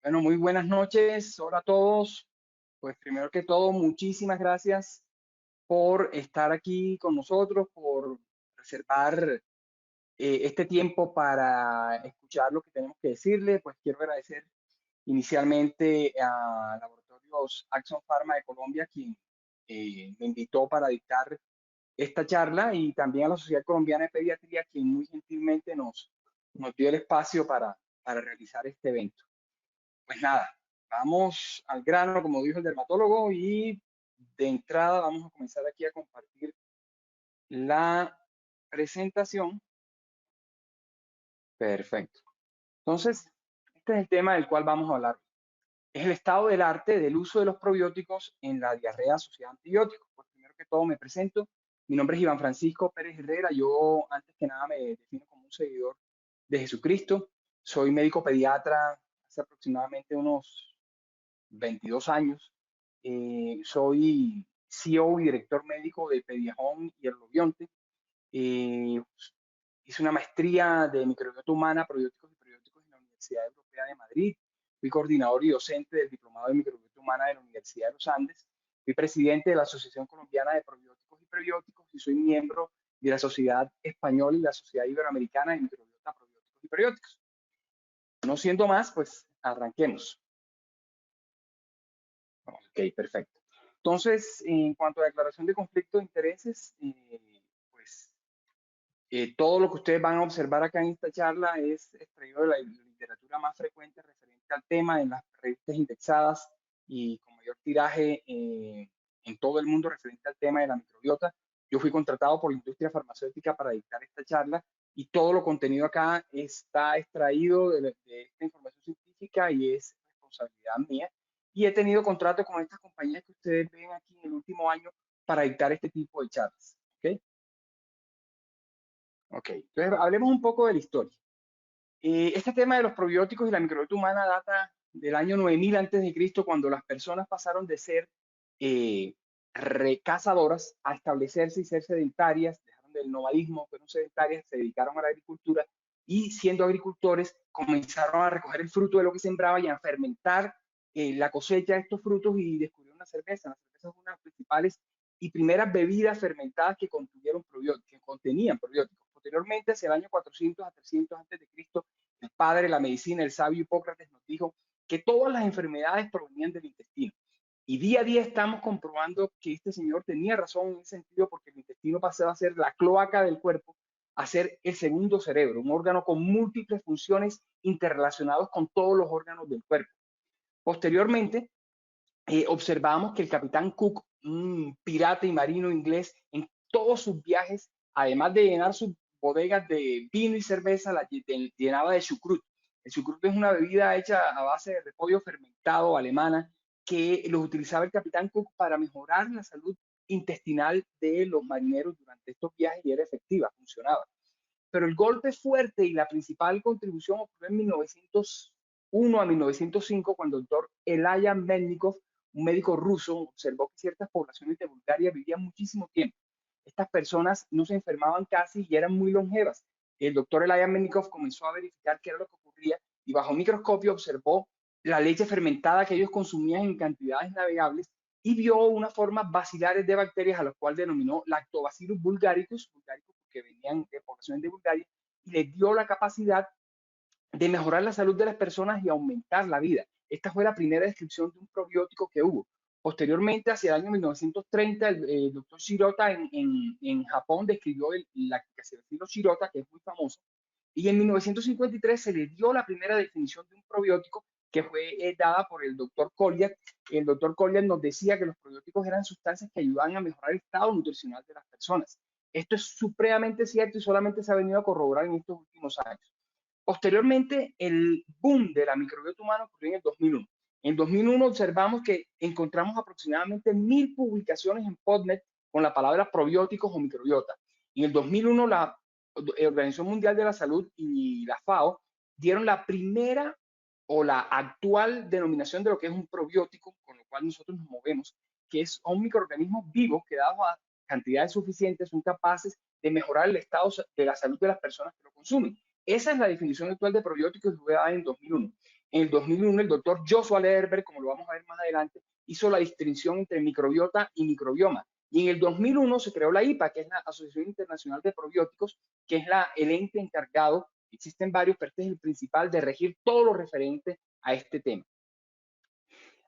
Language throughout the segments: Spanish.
Bueno, muy buenas noches. Hola a todos. Pues primero que todo, muchísimas gracias por estar aquí con nosotros, por reservar este tiempo para escuchar lo que tenemos que decirle. Pues quiero agradecer inicialmente a Laboratorios Axon Pharma de Colombia, quien me invitó para dictar esta charla, y también a la Sociedad Colombiana de Pediatría, quien muy gentilmente nos dio el espacio para realizar este evento. Pues nada, vamos al grano, como dijo el dermatólogo, y de entrada vamos a comenzar aquí a compartir la presentación. Perfecto. Entonces, este es el tema del cual vamos a hablar. Es el estado del arte del uso de los probióticos en la diarrea asociada a antibióticos. Pues primero que todo me presento. Mi nombre es Iván Francisco Pérez Herrera. Yo, antes que nada, me defino como un seguidor de Jesucristo. Soy médico pediatra hace aproximadamente unos 22 años. Soy CEO y director médico de Pediahome y Erlobionte. Eh, Hice una maestría de microbiota humana, probióticos y prebióticos en la Universidad Europea de Madrid. Fui coordinador y docente del Diplomado de Microbiota Humana de la Universidad de los Andes. Fui presidente de la Asociación Colombiana de Probióticos y Prebióticos y soy miembro de la Sociedad Española y la Sociedad Iberoamericana de Microbiota, Probióticos y Prebióticos. No siendo más, pues arranquemos. Ok, perfecto. Entonces, en cuanto a declaración de conflicto de intereses, pues todo lo que ustedes van a observar acá en esta charla es extraído de la literatura más frecuente referente al tema en las revistas indexadas y con mayor tiraje en todo el mundo referente al tema de la microbiota. Yo fui contratado por la industria farmacéutica para dictar esta charla y todo lo contenido acá está extraído de esta información científica y es responsabilidad mía. Y he tenido contrato con estas compañías que ustedes ven aquí en el último año para dictar este tipo de charlas. ¿Ok? Ok, entonces hablemos un poco de la historia. Este tema de los probióticos y la microbiota humana data del año 9000 antes de Cristo, cuando las personas pasaron de ser eh, cazadoras a establecerse y ser sedentarias, dejaron del nomadismo, fueron sedentarias, se dedicaron a la agricultura y siendo agricultores comenzaron a recoger el fruto de lo que sembraba y a fermentar la cosecha de estos frutos y descubrieron la cerveza. La cerveza es una de las principales y primeras bebidas fermentadas que contenían probióticos. Posteriormente, hacia el año 400 a 300 antes de Cristo, el padre de la medicina, el sabio Hipócrates, nos dijo que todas las enfermedades provenían del intestino. Y día a día estamos comprobando que este señor tenía razón en ese sentido, porque el intestino pasaba a ser la cloaca del cuerpo, a ser el segundo cerebro, un órgano con múltiples funciones interrelacionados con todos los órganos del cuerpo. Posteriormente, observamos que el capitán Cook, un pirata y marino inglés, en todos sus viajes, además de llenar sus bodegas de vino y cerveza, la llenaba de chucrut. El chucrut es una bebida hecha a base de repollo fermentado alemana que los utilizaba el capitán Cook para mejorar la salud intestinal de los marineros durante estos viajes y era efectiva, funcionaba. Pero el golpe fuerte y la principal contribución ocurrió en 1901 a 1905, cuando el doctor Elia Melnikov, un médico ruso, observó que ciertas poblaciones de Bulgaria vivían muchísimo tiempo. Estas personas no se enfermaban casi y eran muy longevas. El doctor Elia Melnikov comenzó a verificar qué era lo que ocurría y bajo microscopio observó la leche fermentada que ellos consumían en cantidades navegables y vio unas formas bacilares de bacterias a las cuales denominó Lactobacillus bulgaricus, porque venían de poblaciones de Bulgaria, y les dio la capacidad de mejorar la salud de las personas y aumentar la vida. Esta fue la primera descripción de un probiótico que hubo. Posteriormente, hacia el año 1930, el doctor Shirota en Japón describió la Lactobacillus Shirota, que es muy famoso, y en 1953 se le dio la primera definición de un probiótico que fue dada por el doctor Collier. El doctor Collier nos decía que los probióticos eran sustancias que ayudaban a mejorar el estado nutricional de las personas. Esto es supremamente cierto y solamente se ha venido a corroborar en estos últimos años. Posteriormente, el boom de la microbiota humana ocurrió en el 2001. En 2001 observamos que encontramos aproximadamente 1000 publicaciones en PubMed con la palabra probióticos o microbiota. En el 2001 la Organización Mundial de la Salud y la FAO dieron la primera o la actual denominación de lo que es un probiótico, con lo cual nosotros nos movemos, que es un microorganismo vivo que dado a cantidades suficientes son capaces de mejorar el estado de la salud de las personas que lo consumen. Esa es la definición actual de probióticos que fue dada en 2001. En el 2001, el doctor Joshua Lederberg, como lo vamos a ver más adelante, hizo la distinción entre microbiota y microbioma. Y en el 2001 se creó la IPA, que es la Asociación Internacional de Probióticos, que es el ente encargado, existen varios, pero este es el principal, de regir todo lo referente a este tema.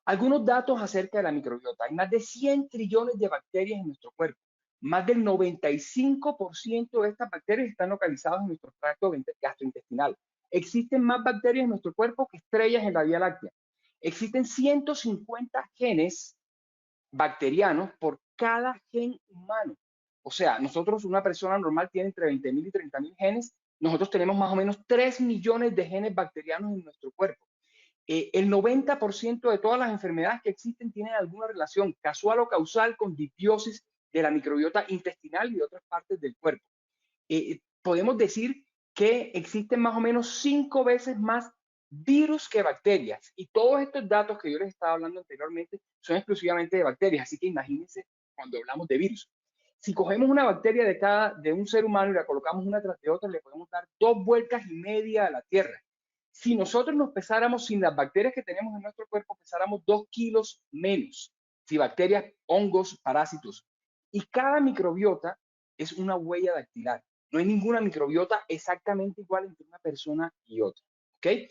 Algunos datos acerca de la microbiota. Hay más de 100 trillones de bacterias en nuestro cuerpo. Más del 95% de estas bacterias están localizadas en nuestro tracto gastrointestinal. Existen más bacterias en nuestro cuerpo que estrellas en la Vía Láctea. Existen 150 genes bacterianos por cada gen humano. O sea, nosotros, una persona normal tiene entre 20.000 y 30.000 genes. Nosotros tenemos más o menos 3 millones de genes bacterianos en nuestro cuerpo. El 90% de todas las enfermedades que existen tienen alguna relación casual o causal con disbiosis de la microbiota intestinal y de otras partes del cuerpo. Podemos decir que existen más o menos 5 veces más virus que bacterias. Y todos estos datos que yo les estaba hablando anteriormente son exclusivamente de bacterias. Así que imagínense cuando hablamos de virus. Si cogemos una bacteria de un ser humano y la colocamos una tras de otra, le podemos dar 2 vueltas y media a la Tierra. Si nosotros nos pesáramos sin las bacterias que tenemos en nuestro cuerpo, pesáramos 2 kilos menos. Si bacterias, hongos, parásitos. Y cada microbiota es una huella dactilar. No hay ninguna microbiota exactamente igual entre una persona y otra. ¿Ok?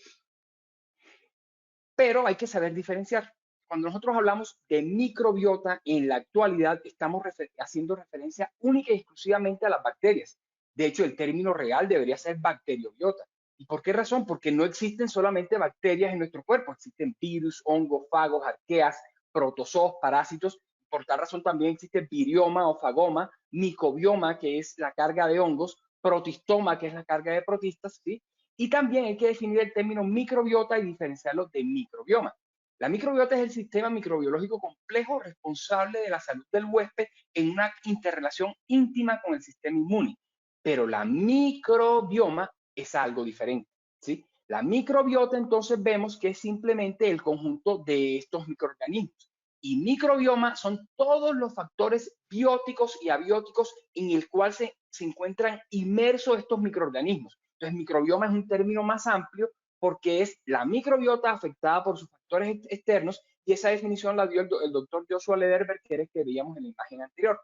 Pero hay que saber diferenciar. Cuando nosotros hablamos de microbiota, en la actualidad estamos haciendo referencia única y exclusivamente a las bacterias. De hecho, el término real debería ser bacteriobiota. ¿Y por qué razón? Porque no existen solamente bacterias en nuestro cuerpo, existen virus, hongos, fagos, arqueas, protozoos, parásitos. Por tal razón también existe virioma o fagoma, micobioma, que es la carga de hongos, protistoma, que es la carga de protistas, ¿sí? Y también hay que definir el término microbiota y diferenciarlo de microbioma. La microbiota es el sistema microbiológico complejo responsable de la salud del huésped en una interrelación íntima con el sistema inmune. Pero la microbioma es algo diferente, ¿sí? La microbiota entonces vemos que es simplemente el conjunto de estos microorganismos. Y microbioma son todos los factores bióticos y abióticos en el cual se encuentran inmersos estos microorganismos. Entonces, microbioma es un término más amplio porque es la microbiota afectada por sus factores externos, y esa definición la dio el doctor Joshua Lederberg, que era el que veíamos en la imagen anterior.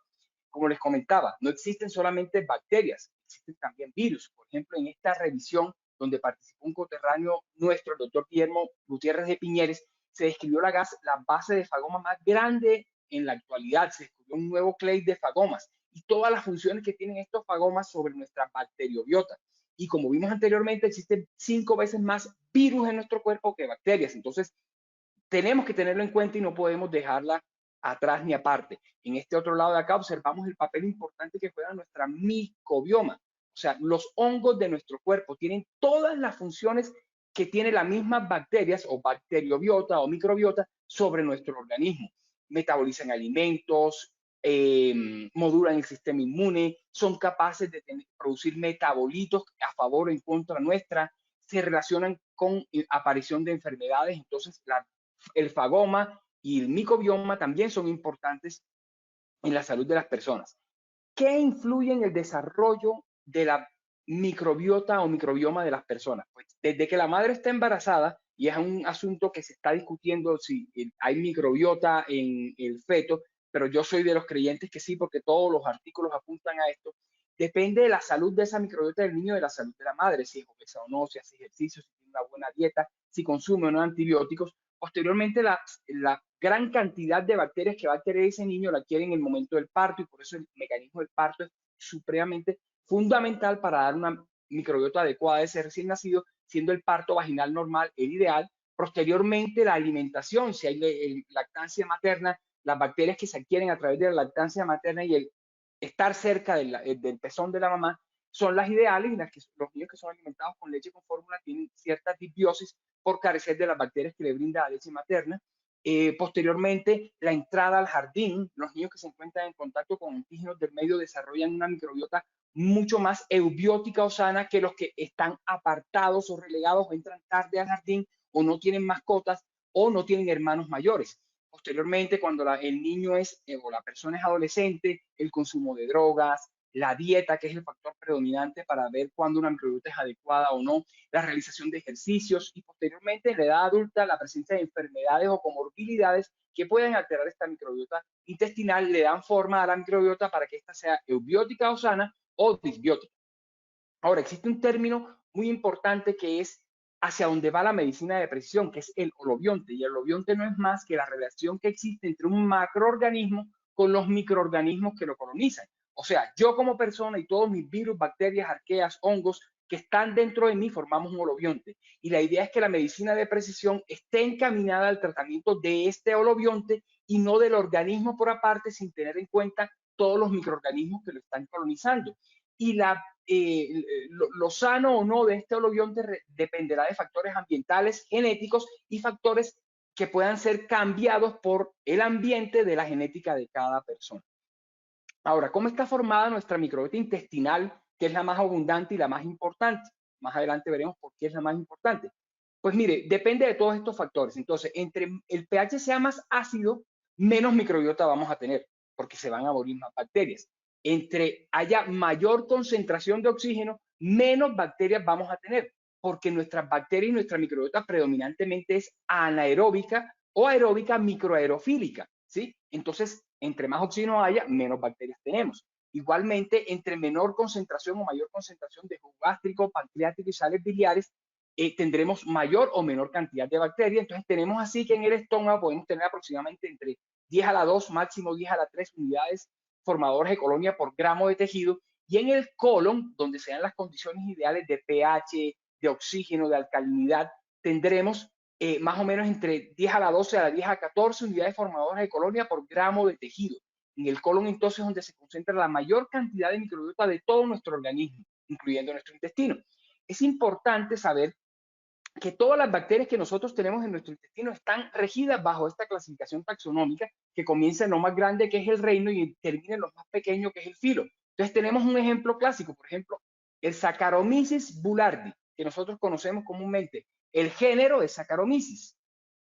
Como les comentaba, no existen solamente bacterias, existen también virus. Por ejemplo, en esta revisión donde participó un coterráneo nuestro, el doctor Guillermo Gutiérrez de Piñeres, se describió la base de fagoma más grande en la actualidad. Se descubrió un nuevo clade de fagomas y todas las funciones que tienen estos fagomas sobre nuestra bacteriobiota. Y como vimos anteriormente, existen 5 veces más virus en nuestro cuerpo que bacterias. Entonces, tenemos que tenerlo en cuenta y no podemos dejarla atrás ni aparte. En este otro lado de acá observamos el papel importante que juega nuestra micobioma. O sea, los hongos de nuestro cuerpo tienen todas las funciones que tienen las mismas bacterias o bacteriobiota o microbiota sobre nuestro organismo. Metabolizan alimentos, modulan el sistema inmune, son capaces de producir metabolitos a favor o en contra nuestra, se relacionan con aparición de enfermedades. Entonces, el fagoma y el micobioma también son importantes en la salud de las personas. ¿Qué influye en el desarrollo de la microbiota o microbioma de las personas? Pues desde que la madre está embarazada, y es un asunto que se está discutiendo si hay microbiota en el feto, pero yo soy de los creyentes que sí, porque todos los artículos apuntan a esto. Depende de la salud de esa microbiota del niño, de la salud de la madre, si es obesa o no, si hace ejercicio, si tiene una buena dieta, si consume o no antibióticos. Posteriormente, la gran cantidad de bacterias que va a querer ese niño la quiere en el momento del parto, y por eso el mecanismo del parto es supremamente fundamental para dar una microbiota adecuada a ese recién nacido, siendo el parto vaginal normal el ideal. Posteriormente, la alimentación, si hay lactancia materna, las bacterias que se adquieren a través de la lactancia materna y el estar cerca del pezón de la mamá son las ideales, y los niños que son alimentados con leche con fórmula tienen cierta disbiosis por carecer de las bacterias que le brinda la leche materna. Posteriormente, la entrada al jardín, los niños que se encuentran en contacto con antígenos del medio desarrollan una microbiota mucho más eubiótica o sana que los que están apartados o relegados o entran tarde al jardín o no tienen mascotas o no tienen hermanos mayores. Posteriormente, cuando el niño o la persona es adolescente, el consumo de drogas, la dieta, que es el factor predominante para ver cuándo una microbiota es adecuada o no, la realización de ejercicios y posteriormente en la edad adulta la presencia de enfermedades o comorbilidades que pueden alterar esta microbiota intestinal, le dan forma a la microbiota para que ésta sea eubiótica o sana o disbiótica. Ahora, existe un término muy importante que es hacia donde va la medicina de precisión, que es el holobionte. Y el holobionte no es más que la relación que existe entre un macroorganismo con los microorganismos que lo colonizan. O sea, yo como persona y todos mis virus, bacterias, arqueas, hongos que están dentro de mí formamos un holobionte. Y la idea es que la medicina de precisión esté encaminada al tratamiento de este holobionte y no del organismo por aparte, sin tener en cuenta todos los microorganismos que lo están colonizando. Y lo sano o no de este holobionte dependerá de factores ambientales, genéticos y factores que puedan ser cambiados por el ambiente de la genética de cada persona. Ahora, ¿cómo está formada nuestra microbiota intestinal, que es la más abundante y la más importante? Más adelante veremos por qué es la más importante. Pues mire, depende de todos estos factores. Entonces, entre el pH sea más ácido, menos microbiota vamos a tener, porque se van a morir más bacterias. Entre haya mayor concentración de oxígeno, menos bacterias vamos a tener, porque nuestras bacterias y nuestra microbiota predominantemente es anaeróbica o aeróbica microaerofílica, ¿sí? Entonces, entre más oxígeno haya, menos bacterias tenemos. Igualmente, entre menor concentración o mayor concentración de jugo gástrico, pancreático y sales biliares, tendremos mayor o menor cantidad de bacterias. Entonces, tenemos así que en el estómago podemos tener aproximadamente entre 10 a la 2, máximo 10 a la 3 unidades formadoras de colonia por gramo de tejido. Y en el colon, donde sean las condiciones ideales de pH, de oxígeno, de alcalinidad, tendremos más o menos entre 10 a la 12 a la 10 a 14 unidades formadoras de colonia por gramo de tejido. En el colon entonces es donde se concentra la mayor cantidad de microbiota de todo nuestro organismo, incluyendo nuestro intestino. Es importante saber que todas las bacterias que nosotros tenemos en nuestro intestino están regidas bajo esta clasificación taxonómica que comienza en lo más grande, que es el reino, y termina en lo más pequeño, que es el filo. Entonces tenemos un ejemplo clásico, por ejemplo, el Saccharomyces boulardii, que nosotros conocemos comúnmente. El género es Saccharomyces,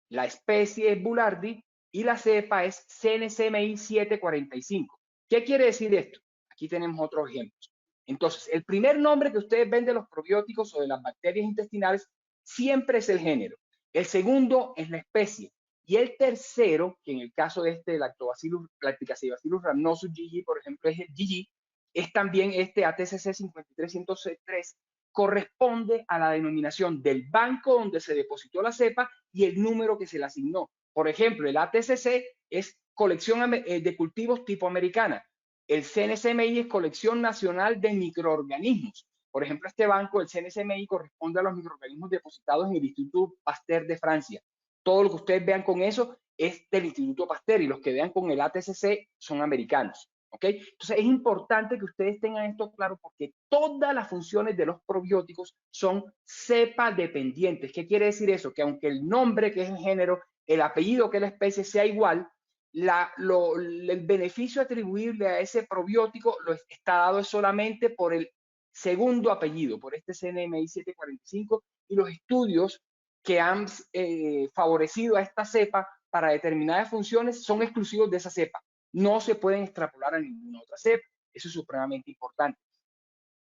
la especie es Boulardii y la cepa es CNCMI 745. ¿Qué quiere decir esto? Aquí tenemos otros ejemplos. Entonces, el primer nombre que ustedes ven de los probióticos o de las bacterias intestinales siempre es el género. El segundo es la especie. Y el tercero, que en el caso de este Lactobacillus rhamnosus GG, por ejemplo, es el GG, es también este ATCC 53103, corresponde a la denominación del banco donde se depositó la cepa y el número que se le asignó. Por ejemplo, el ATCC es colección de cultivos tipo americana. El CNCMI es colección nacional de microorganismos. Por ejemplo, este banco, el CNCMI, corresponde a los microorganismos depositados en el Instituto Pasteur de Francia. Todo lo que ustedes vean con eso es del Instituto Pasteur y los que vean con el ATCC son americanos. ¿Ok? Entonces es importante que ustedes tengan esto claro porque todas las funciones de los probióticos son cepa dependientes. ¿Qué quiere decir eso? Que aunque el nombre, que es el género, el apellido, que es la especie, sea igual, el beneficio atribuible a ese probiótico lo está dado solamente por el segundo apellido, por este CNMI 745 y los estudios que han favorecido a esta cepa para determinadas funciones son exclusivos de esa cepa. No se pueden extrapolar a ninguna otra cepa. Eso es supremamente importante.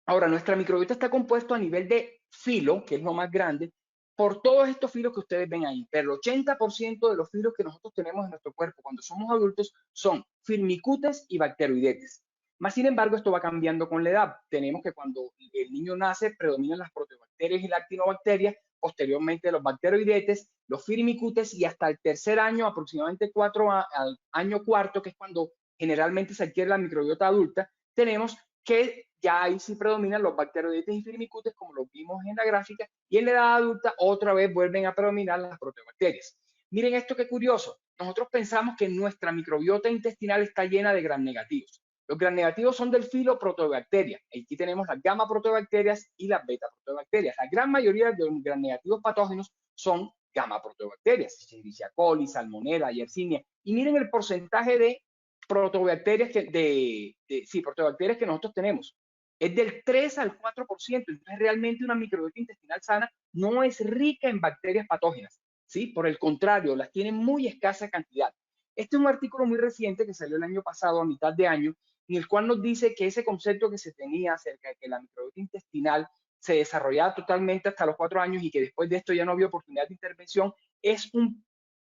Ahora, nuestra microbiota está compuesto a nivel de filo, que es lo más grande, por todos estos filos que ustedes ven ahí. Pero el 80% de los filos que nosotros tenemos en nuestro cuerpo cuando somos adultos son firmicutes y bacteroidetes. Más sin embargo, esto va cambiando con la edad. Tenemos que cuando el niño nace, predominan las proteobacterias y lactinobacterias, posteriormente los bacteroidetes, los firmicutes y hasta el tercer año, aproximadamente al año cuarto, que es cuando generalmente se adquiere la microbiota adulta, tenemos que ya ahí sí predominan los bacteroidetes y firmicutes, como lo vimos en la gráfica, y en la edad adulta otra vez vuelven a predominar las proteobacterias. Miren esto qué curioso. Nosotros pensamos que nuestra microbiota intestinal está llena de gram negativos. Los gram negativos son del filo proteobacterias. Aquí tenemos las gamma proteobacterias y las beta proteobacterias. La gran mayoría de los gram negativos patógenos son gamma proteobacterias, Escherichia coli, Salmonella, Yersinia. Y miren el porcentaje de proteobacterias proteobacterias que nosotros tenemos. Es del 3 al 4%. Entonces, realmente una microbiota intestinal sana no es rica en bacterias patógenas. ¿Sí? Por el contrario, las tiene muy escasa cantidad. Este es un artículo muy reciente que salió el año pasado, a mitad de año, en el cual nos dice que ese concepto que se tenía acerca de que la microbiota intestinal se desarrollaba totalmente hasta los 4 años y que después de esto ya no había oportunidad de intervención, es un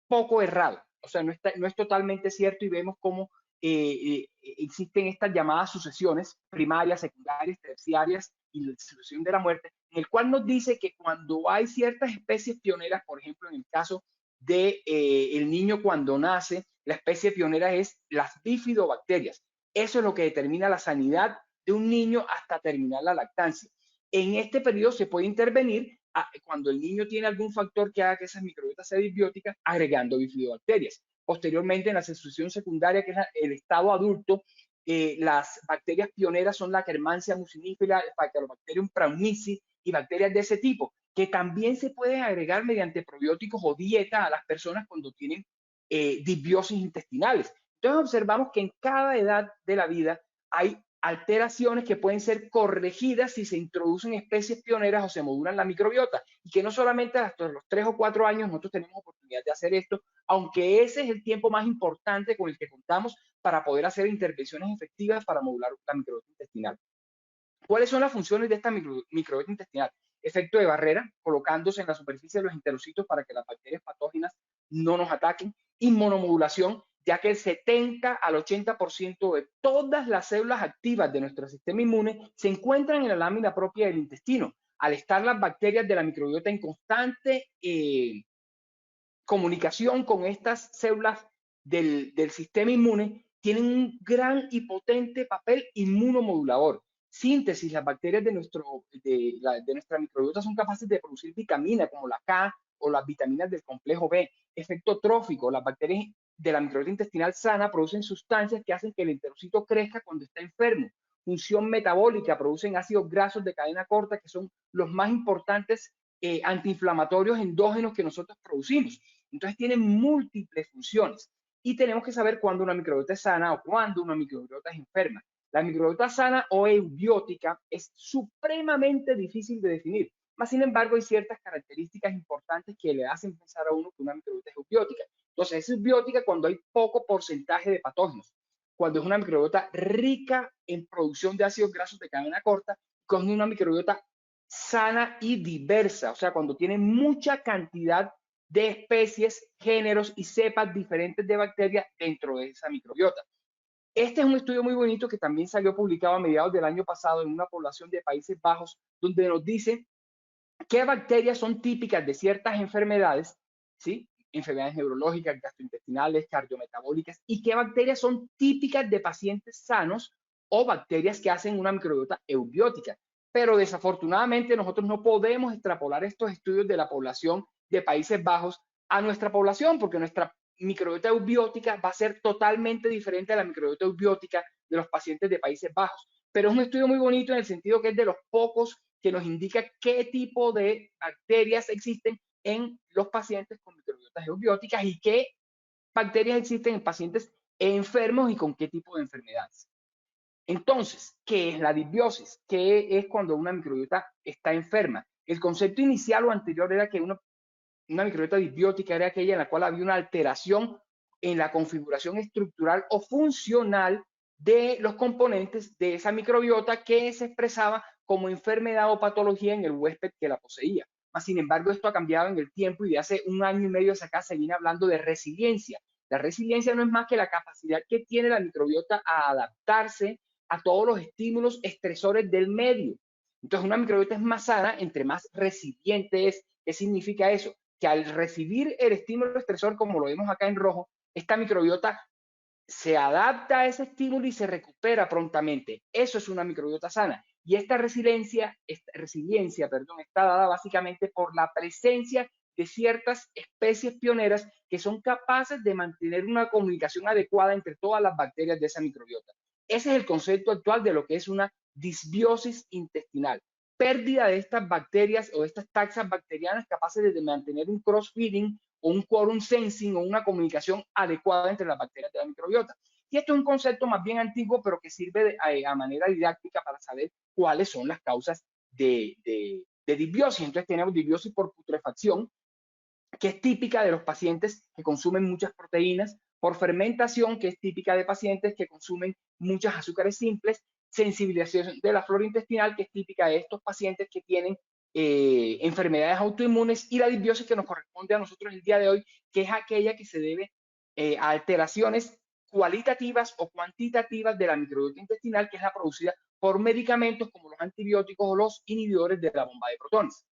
poco errado. O sea, no es totalmente cierto y vemos cómo existen estas llamadas sucesiones primarias, secundarias, terciarias y la sucesión de la muerte, en el cual nos dice que cuando hay ciertas especies pioneras, por ejemplo, en el caso de el niño cuando nace, la especie pionera es las bifidobacterias. Eso es lo que determina la sanidad de un niño hasta terminar la lactancia. En este periodo se puede intervenir cuando el niño tiene algún factor que haga que esas microbiotas sean disbióticas, agregando bifidobacterias. Posteriormente, en la sucesión secundaria, que es el estado adulto, las bacterias pioneras son la Akkermansia mucinifera, Faecalibacterium praunici y bacterias de ese tipo, que también se pueden agregar mediante probióticos o dieta a las personas cuando tienen disbiosis intestinales. Entonces observamos que en cada edad de la vida hay alteraciones que pueden ser corregidas si se introducen especies pioneras o se modulan la microbiota, y que no solamente hasta los 3 o 4 años nosotros tenemos oportunidad de hacer esto, aunque ese es el tiempo más importante con el que contamos para poder hacer intervenciones efectivas para modular la microbiota intestinal. ¿Cuáles son las funciones de esta microbiota intestinal? Efecto de barrera, colocándose en la superficie de los enterocitos para que las bacterias patógenas no nos ataquen. Inmunomodulación, ya que el 70 al 80% de todas las células activas de nuestro sistema inmune se encuentran en la lámina propia del intestino. Al estar las bacterias de la microbiota en constante comunicación con estas células del sistema inmune, tienen un gran y potente papel inmunomodulador. Síntesis, las bacterias de nuestra microbiota son capaces de producir vitaminas como la K o las vitaminas del complejo B. Efecto trófico, las bacterias de la microbiota intestinal sana producen sustancias que hacen que el enterocito crezca cuando está enfermo. Función metabólica, producen ácidos grasos de cadena corta que son los más importantes antiinflamatorios endógenos que nosotros producimos. Entonces tienen múltiples funciones y tenemos que saber cuándo una microbiota es sana o cuándo una microbiota es enferma. La microbiota sana o eubiótica es supremamente difícil de definir, mas sin embargo hay ciertas características importantes que le hacen pensar a uno que una microbiota es eubiótica. Entonces es eubiótica cuando hay poco porcentaje de patógenos, cuando es una microbiota rica en producción de ácidos grasos de cadena corta, cuando es una microbiota sana y diversa, o sea, cuando tiene mucha cantidad de especies, géneros y cepas diferentes de bacterias dentro de esa microbiota. Este es un estudio muy bonito que también salió publicado a mediados del año pasado en una población de Países Bajos, donde nos dice qué bacterias son típicas de ciertas enfermedades, ¿sí? Enfermedades neurológicas, gastrointestinales, cardiometabólicas, y qué bacterias son típicas de pacientes sanos o bacterias que hacen una microbiota eubiótica. Pero desafortunadamente nosotros no podemos extrapolar estos estudios de la población de Países Bajos a nuestra población, porque nuestra microbiota eubiótica va a ser totalmente diferente a la microbiota eubiótica de los pacientes de Países Bajos. Pero es un estudio muy bonito en el sentido que es de los pocos que nos indica qué tipo de bacterias existen en los pacientes con microbiotas eubióticas y qué bacterias existen en pacientes enfermos y con qué tipo de enfermedades. Entonces, ¿qué es la disbiosis? ¿Qué es cuando una microbiota está enferma? El concepto inicial o anterior era que una microbiota disbiótica era aquella en la cual había una alteración en la configuración estructural o funcional de los componentes de esa microbiota que se expresaba como enfermedad o patología en el huésped que la poseía. Mas, sin embargo, esto ha cambiado en el tiempo y de hace 1 año y medio hacia acá se viene hablando de resiliencia. La resiliencia no es más que la capacidad que tiene la microbiota a adaptarse a todos los estímulos estresores del medio. Entonces, una microbiota es más sana entre más resiliente es. ¿Qué significa eso? Que al recibir el estímulo estresor, como lo vemos acá en rojo, esta microbiota se adapta a ese estímulo y se recupera prontamente. Eso es una microbiota sana. Y esta resiliencia, está dada básicamente por la presencia de ciertas especies pioneras que son capaces de mantener una comunicación adecuada entre todas las bacterias de esa microbiota. Ese es el concepto actual de lo que es una disbiosis intestinal. Pérdida de estas bacterias o estas taxas bacterianas capaces de mantener un cross-feeding o un quorum sensing o una comunicación adecuada entre las bacterias de la microbiota. Y esto es un concepto más bien antiguo, pero que sirve a manera didáctica para saber cuáles son las causas de disbiosis. Entonces tenemos disbiosis por putrefacción, que es típica de los pacientes que consumen muchas proteínas por fermentación, que es típica de pacientes que consumen muchos azúcares simples, sensibilización de la flora intestinal, que es típica de estos pacientes que tienen enfermedades autoinmunes, y la disbiosis que nos corresponde a nosotros el día de hoy, que es aquella que se debe a alteraciones cualitativas o cuantitativas de la microbiota intestinal, que es la producida por medicamentos como los antibióticos o los inhibidores de la bomba de protones.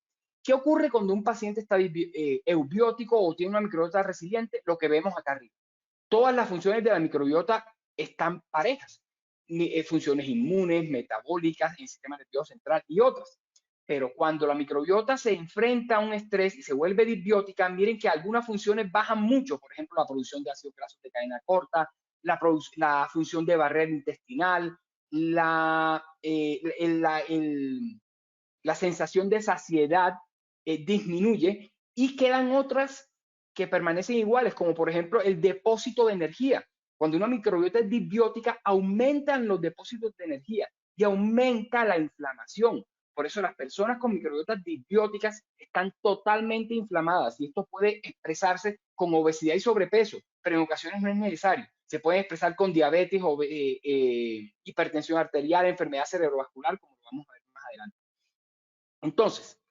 ¿Qué ocurre cuando un paciente está eubiótico o tiene una microbiota resiliente? Lo que vemos acá arriba. Todas las funciones de la microbiota están parejas. Funciones inmunes, metabólicas, el sistema nervioso central y otras. Pero cuando la microbiota se enfrenta a un estrés y se vuelve disbiótica, miren que algunas funciones bajan mucho. Por ejemplo, la producción de ácidos grasos de cadena corta, la función de barrera intestinal, la sensación de saciedad disminuye, y quedan otras que permanecen iguales, como por ejemplo el depósito de energía. Cuando una microbiota es disbiótica, aumentan los depósitos de energía y aumenta la inflamación. Por eso las personas con microbiotas disbióticas están totalmente inflamadas, y esto puede expresarse con obesidad y sobrepeso, pero en ocasiones no es necesario. Se puede expresar con diabetes, hipertensión arterial, enfermedad cerebrovascular, como lo vamos a ver más adelante. Entonces,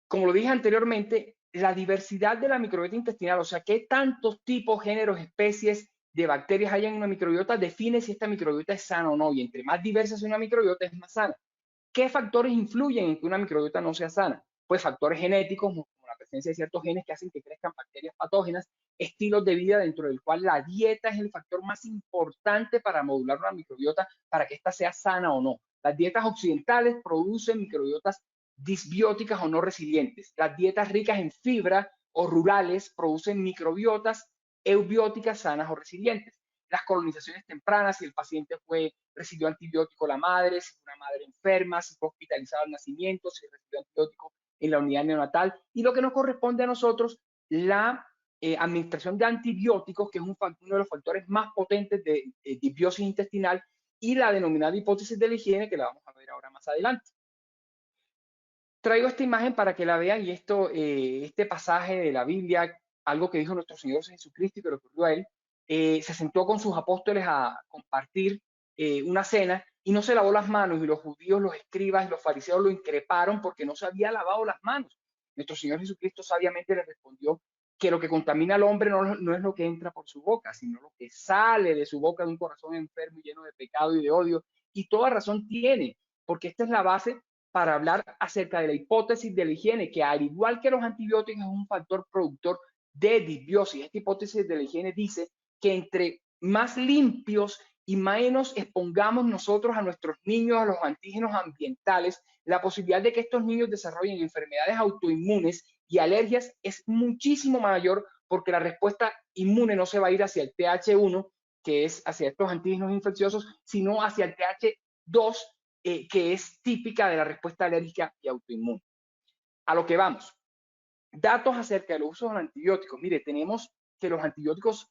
como lo dije anteriormente, la diversidad de la microbiota intestinal, o sea, qué tantos tipos, géneros, especies de bacterias hay en una microbiota, define si esta microbiota es sana o no. Y entre más diversa sea una microbiota, es más sana. ¿Qué factores influyen en que una microbiota no sea sana? Pues factores genéticos, como la presencia de ciertos genes que hacen que crezcan bacterias patógenas, estilos de vida, dentro del cual la dieta es el factor más importante para modular una microbiota para que ésta sea sana o no. Las dietas occidentales producen microbiotas disbióticas o no resilientes. Las dietas ricas en fibra o rurales producen microbiotas eubióticas sanas o resilientes. Las colonizaciones tempranas, si el paciente recibió antibiótico la madre, si fue una madre enferma, si fue hospitalizado al nacimiento, si recibió antibiótico en la unidad neonatal. Y lo que nos corresponde a nosotros, la administración de antibióticos, que es uno de los factores más potentes de disbiosis intestinal, y la denominada hipótesis de la higiene, que la vamos a ver ahora más adelante. Traigo esta imagen para que la vean, y este pasaje de la Biblia, algo que dijo nuestro Señor Jesucristo y que le ocurrió a él. Se sentó con sus apóstoles a compartir una cena y no se lavó las manos, y los judíos, los escribas y los fariseos lo increparon porque no se había lavado las manos. Nuestro Señor Jesucristo sabiamente le respondió que lo que contamina al hombre no es lo que entra por su boca, sino lo que sale de su boca, de un corazón enfermo y lleno de pecado y de odio. Y toda razón tiene, porque esta es la base para hablar acerca de la hipótesis de la higiene, que al igual que los antibióticos es un factor productor de disbiosis. Esta hipótesis de la higiene dice que entre más limpios y menos expongamos nosotros a nuestros niños a los antígenos ambientales, la posibilidad de que estos niños desarrollen enfermedades autoinmunes y alergias es muchísimo mayor, porque la respuesta inmune no se va a ir hacia el TH1, que es hacia estos antígenos infecciosos, sino hacia el TH2, que es típica de la respuesta alérgica y autoinmune. A lo que vamos. Datos acerca del uso de los antibióticos. Mire, tenemos que los antibióticos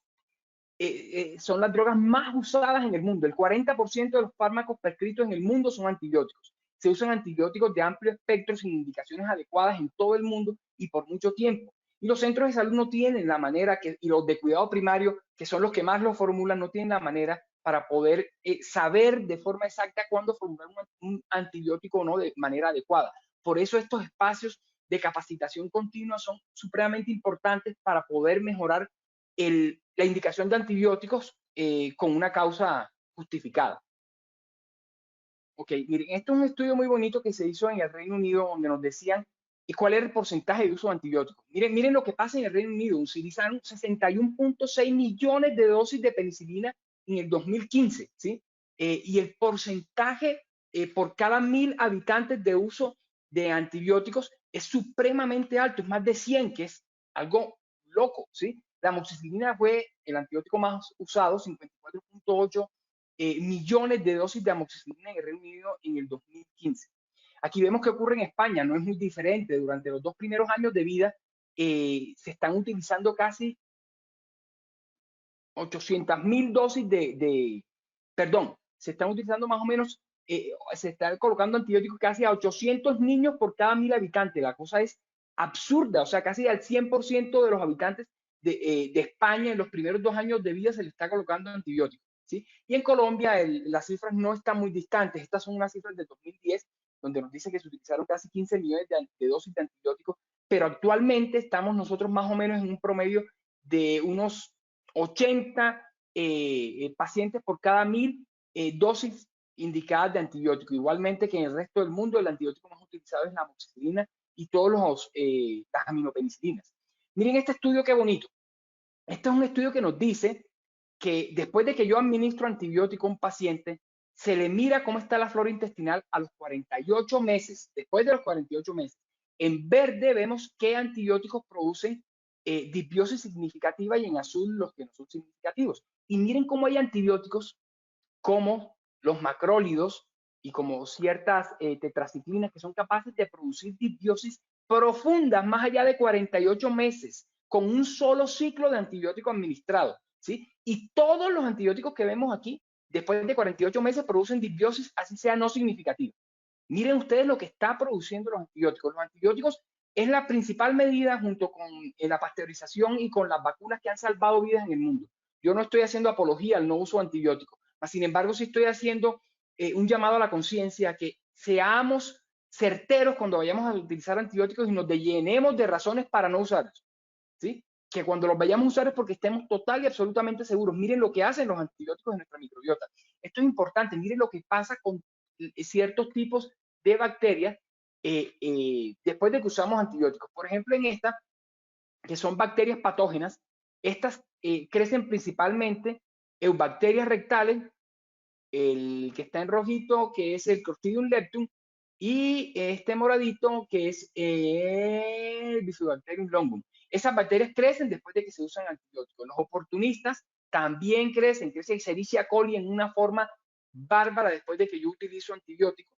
son las drogas más usadas en el mundo. El 40% de los fármacos prescritos en el mundo son antibióticos. Se usan antibióticos de amplio espectro sin indicaciones adecuadas en todo el mundo y por mucho tiempo. Y los centros de salud no tienen la manera, y los de cuidado primario, que son los que más lo formulan, no tienen la manera para poder saber de forma exacta cuándo formular un antibiótico o no de manera adecuada. Por eso estos espacios de capacitación continua son supremamente importantes para poder mejorar la indicación de antibióticos con una causa justificada. Ok, miren, esto es un estudio muy bonito que se hizo en el Reino Unido, donde nos decían cuál era el porcentaje de uso de antibióticos. Miren lo que pasa en el Reino Unido. Utilizaron 61.6 millones de dosis de penicilina en el 2015, ¿sí? Y el porcentaje por cada 1.000 habitantes de uso de antibióticos es supremamente alto, es más de 100, que es algo loco, ¿sí? La amoxicilina fue el antibiótico más usado, 54.8 millones de dosis de amoxicilina en el Reino Unido en el 2015. Aquí vemos que ocurre en España, no es muy diferente. Durante los 2 primeros años de vida se están utilizando casi 800.000 dosis perdón, se están utilizando más o menos, se están colocando antibióticos casi a 800 niños por cada 1.000 habitantes. La cosa es absurda, o sea, casi al 100% de los habitantes de España en los primeros 2 años de vida se le está colocando antibióticos, ¿sí? Y en Colombia las cifras no están muy distantes. Estas son unas cifras del 2010, donde nos dice que se utilizaron casi 15 millones de dosis de antibióticos, pero actualmente estamos nosotros más o menos en un promedio de unos 80 pacientes por cada 1000 dosis indicadas de antibiótico. Igualmente que en el resto del mundo el antibiótico más utilizado es la amoxicilina y todos las aminopenicilinas. Miren este estudio, qué bonito. Este es un estudio que nos dice que después de que yo administro antibiótico a un paciente, se le mira cómo está la flora intestinal a los 48 meses. Después de los 48 meses, en verde vemos qué antibióticos producen disbiosis significativa y en azul los que no son significativos. Y miren cómo hay antibióticos como los macrólidos y como ciertas tetraciclinas que son capaces de producir disbiosis profundas más allá de 48 meses con un solo ciclo de antibiótico administrado, ¿sí? Y todos los antibióticos que vemos aquí, después de 48 meses, producen disbiosis, así sea no significativa. Miren ustedes lo que está produciendo los antibióticos. Los antibióticos es la principal medida junto con la pasteurización y con las vacunas que han salvado vidas en el mundo. Yo no estoy haciendo apología al no uso de antibióticos, sin embargo sí estoy haciendo un llamado a la conciencia que seamos certeros cuando vayamos a utilizar antibióticos y nos llenemos de razones para no usarlos, ¿sí? Que cuando los vayamos a usar es porque estemos total y absolutamente seguros. Miren lo que hacen los antibióticos en nuestra microbiota. Esto es importante. Miren lo que pasa con ciertos tipos de bacterias después de que usamos antibióticos. Por ejemplo, en esta, que son bacterias patógenas, estas crecen principalmente eubacterias rectales, el que está en rojito, que es el Clostridium leptum, y este moradito, que es el Bifidobacterium longum. Esas bacterias crecen después de que se usan antibióticos. Los oportunistas también crecen Escherichia coli en una forma bárbara después de que yo utilizo antibióticos.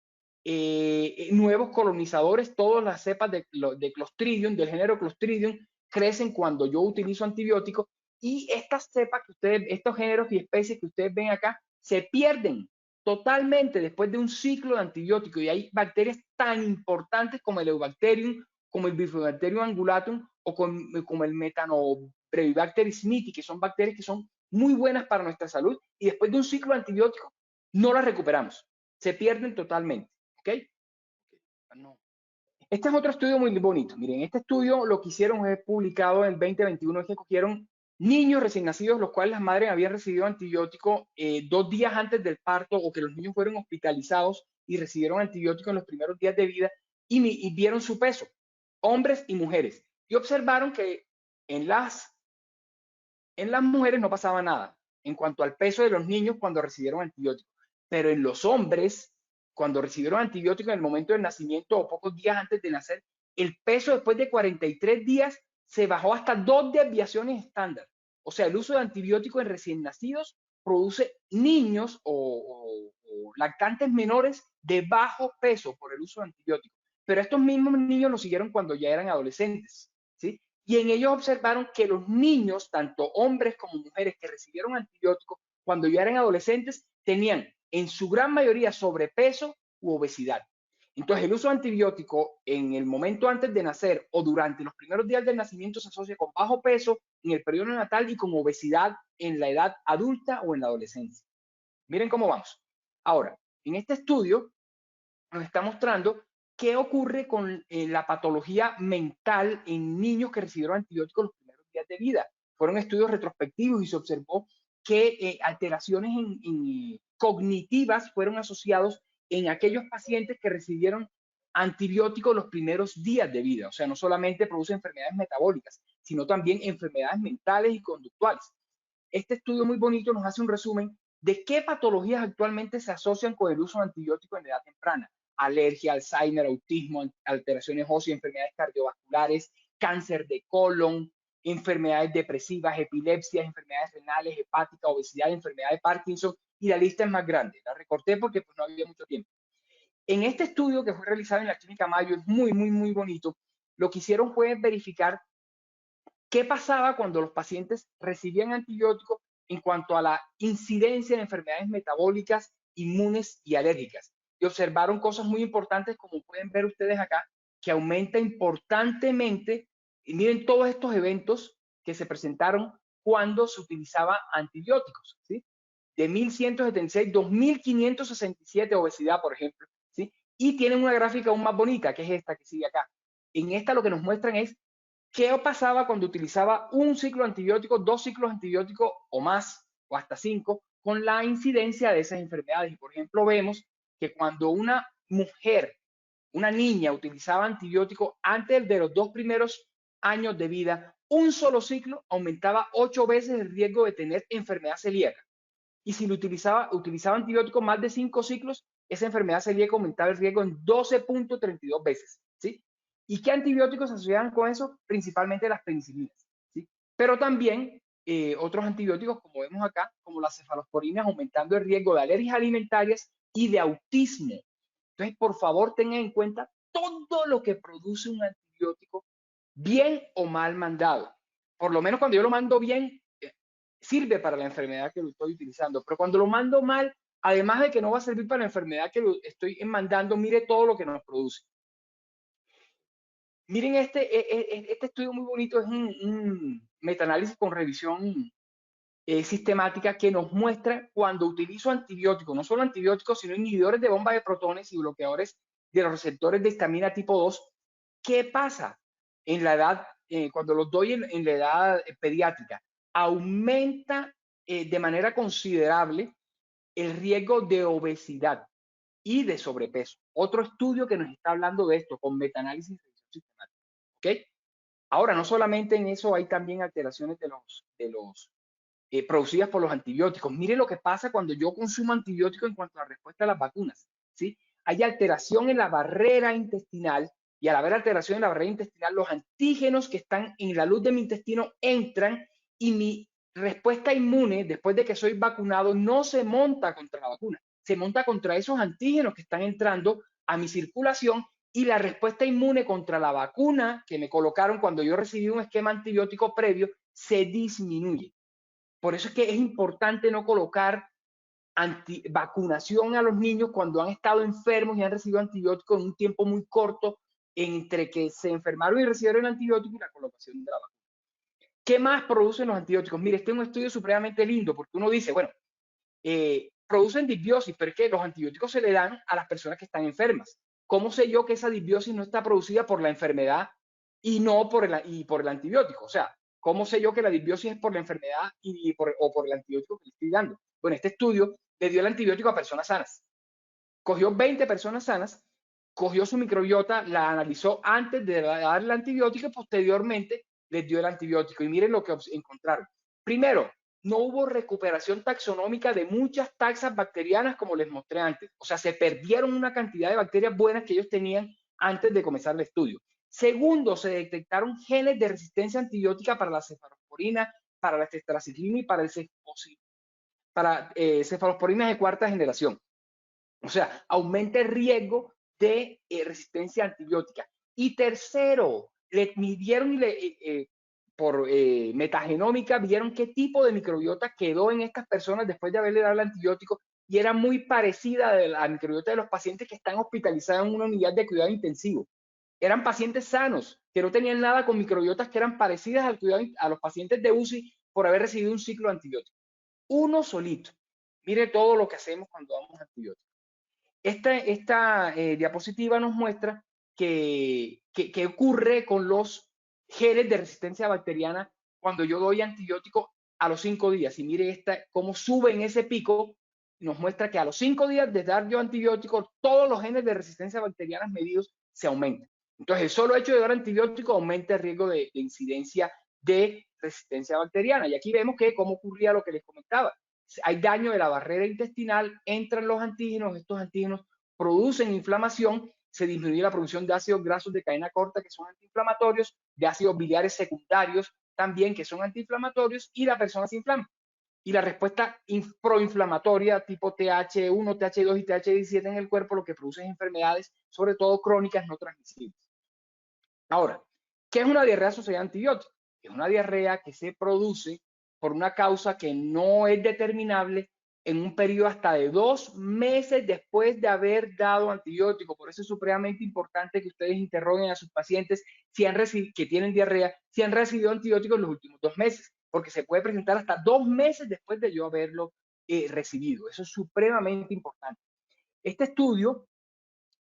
Nuevos colonizadores, todas las cepas de Clostridium, del género Clostridium, crecen cuando yo utilizo antibióticos, y estas cepas que ustedes, estos géneros y especies que ustedes ven acá, se pierden totalmente después de un ciclo de antibióticos, y hay bacterias tan importantes como el Eubacterium, como el Bifidobacterium angulatum o como el Methanobrevibacter smithii, que son bacterias que son muy buenas para nuestra salud, y después de un ciclo de antibióticos no las recuperamos, se pierden totalmente. ¿Ok? No. Este es otro estudio muy bonito. Miren, este estudio lo que hicieron es publicado en el 2021, es que cogieron niños recién nacidos, los cuales las madres habían recibido antibiótico 2 días antes del parto, o que los niños fueron hospitalizados y recibieron antibiótico en los primeros días de vida, y vieron su peso, hombres y mujeres, y observaron que en las mujeres no pasaba nada en cuanto al peso de los niños cuando recibieron antibiótico, pero en los hombres, cuando recibieron antibiótico en el momento del nacimiento o pocos días antes de nacer, el peso después de 43 días se bajó hasta 2 desviaciones estándar. O sea, el uso de antibióticos en recién nacidos produce niños o lactantes menores de bajo peso por el uso de antibióticos. Pero estos mismos niños lo siguieron cuando ya eran adolescentes, ¿sí? Y en ellos observaron que los niños, tanto hombres como mujeres que recibieron antibióticos cuando ya eran adolescentes, tenían en su gran mayoría sobrepeso u obesidad. Entonces, el uso de antibiótico en el momento antes de nacer o durante los primeros días del nacimiento se asocia con bajo peso en el periodo natal y con obesidad en la edad adulta o en la adolescencia. Miren cómo vamos. Ahora, en este estudio nos está mostrando qué ocurre con la patología mental en niños que recibieron antibióticos los primeros días de vida. Fueron estudios retrospectivos y se observó que alteraciones cognitivas fueron asociados en aquellos pacientes que recibieron antibióticos los primeros días de vida. O sea, no solamente produce enfermedades metabólicas, sino también enfermedades mentales y conductuales. Este estudio muy bonito nos hace un resumen de qué patologías actualmente se asocian con el uso de antibióticos en edad temprana: alergia, Alzheimer, autismo, alteraciones óseas, enfermedades cardiovasculares, cáncer de colon, enfermedades depresivas, epilepsias, enfermedades renales, hepáticas, obesidad, enfermedad de Parkinson, y la lista es más grande. La recorté porque pues, no había mucho tiempo. En este estudio que fue realizado en la Clínica Mayo, es muy, muy, muy bonito. Lo que hicieron fue verificar qué pasaba cuando los pacientes recibían antibióticos en cuanto a la incidencia de enfermedades metabólicas, inmunes y alérgicas. Y observaron cosas muy importantes, como pueden ver ustedes acá, que aumenta importantemente. Y miren todos estos eventos que se presentaron cuando se utilizaba antibióticos, ¿sí? De 1176, 2567 obesidad, por ejemplo, ¿sí? Y tienen una gráfica aún más bonita, que es esta que sigue acá. En esta lo que nos muestran es qué pasaba cuando utilizaba un ciclo antibiótico, 2 ciclos antibióticos o más, o hasta 5, con la incidencia de esas enfermedades. Y, por ejemplo, vemos que cuando una mujer, una niña, utilizaba antibióticos antes de los 2 primeros años de vida, un solo ciclo aumentaba 8 veces el riesgo de tener enfermedad celíaca. Y si lo utilizaba antibióticos más de 5 ciclos, esa enfermedad celíaca aumentaba el riesgo en 12.32 veces, ¿sí? ¿Y qué antibióticos se asociaban con eso? Principalmente las penicilinas, ¿sí? Pero también otros antibióticos, como vemos acá, como las cefalosporinas, aumentando el riesgo de alergias alimentarias y de autismo. Entonces, por favor, tengan en cuenta todo lo que produce un antibiótico, bien o mal mandado. Por lo menos cuando yo lo mando bien, sirve para la enfermedad que lo estoy utilizando. Pero cuando lo mando mal, además de que no va a servir para la enfermedad que lo estoy mandando, mire todo lo que nos produce. Miren este estudio muy bonito, es un metaanálisis con revisión sistemática que nos muestra cuando utilizo antibióticos, no solo antibióticos, sino inhibidores de bomba de protones y bloqueadores de los receptores de histamina tipo 2, ¿qué pasa en la edad, cuando los doy en la edad pediátrica? Aumenta de manera considerable el riesgo de obesidad y de sobrepeso. Otro estudio que nos está hablando de esto con metaanálisis de revisión sistemática. ¿Ok? Ahora, no solamente en eso, hay también alteraciones de los producidas por los antibióticos. Mire lo que pasa cuando yo consumo antibióticos en cuanto a la respuesta a las vacunas, ¿sí? Hay alteración en la barrera intestinal y al haber alteración en la barrera intestinal, los antígenos que están en la luz de mi intestino entran y mi respuesta inmune, después de que soy vacunado, no se monta contra la vacuna, se monta contra esos antígenos que están entrando a mi circulación y la respuesta inmune contra la vacuna que me colocaron cuando yo recibí un esquema antibiótico previo se disminuye. Por eso es que es importante no colocar vacunación a los niños cuando han estado enfermos y han recibido antibióticos en un tiempo muy corto entre que se enfermaron y recibieron el antibiótico y la colocación de la vacuna. ¿Qué más producen los antibióticos? Mire, este es un estudio supremamente lindo porque uno dice, bueno, producen disbiosis, pero es que los antibióticos se le dan a las personas que están enfermas. ¿Cómo sé yo que esa disbiosis no está producida por la enfermedad y no por el antibiótico? O sea, ¿cómo sé yo que la disbiosis es por la enfermedad o por el antibiótico que le estoy dando? Bueno, este estudio le dio el antibiótico a personas sanas. Cogió 20 personas sanas, cogió su microbiota, la analizó antes de dar el antibiótico y posteriormente les dio el antibiótico. Y miren lo que encontraron. Primero, no hubo recuperación taxonómica de muchas taxas bacterianas como les mostré antes. O sea, se perdieron una cantidad de bacterias buenas que ellos tenían antes de comenzar el estudio. Segundo, se detectaron genes de resistencia antibiótica para la cefalosporina, para la tetraciclina y para cefalosporinas de cuarta generación. O sea, aumenta el riesgo de resistencia antibiótica. Y tercero, le midieron por metagenómica, vieron qué tipo de microbiota quedó en estas personas después de haberle dado el antibiótico y era muy parecida a la microbiota de los pacientes que están hospitalizados en una unidad de cuidado intensivo. Eran pacientes sanos, que no tenían nada con microbiotas que eran parecidas a los pacientes de UCI por haber recibido un ciclo de antibióticos. Uno solito. Mire todo lo que hacemos cuando damos antibióticos. Esta diapositiva nos muestra qué ocurre con los genes de resistencia bacteriana cuando yo doy antibiótico a los 5 días. Y mire cómo sube en ese pico, nos muestra que a los 5 días de dar yo antibiótico, todos los genes de resistencia bacteriana medidos se aumentan. Entonces, el solo hecho de dar antibiótico aumenta el riesgo de incidencia de resistencia bacteriana. Y aquí vemos que cómo ocurría lo que les comentaba. Hay daño de la barrera intestinal, entran los antígenos, estos antígenos producen inflamación, se disminuye la producción de ácidos grasos de cadena corta que son antiinflamatorios, de ácidos biliares secundarios también que son antiinflamatorios y la persona se inflama. Y la respuesta proinflamatoria tipo TH1, TH2 y TH17 en el cuerpo lo que produce es enfermedades, sobre todo crónicas no transmisibles. Ahora, ¿qué es una diarrea asociada a antibióticos? Es una diarrea que se produce por una causa que no es determinable en un periodo hasta de 2 meses después de haber dado antibiótico. Por eso es supremamente importante que ustedes interroguen a sus pacientes si han que tienen diarrea, si han recibido antibióticos en los últimos 2 meses, porque se puede presentar hasta 2 meses después de yo haberlo recibido. Eso es supremamente importante. Este estudio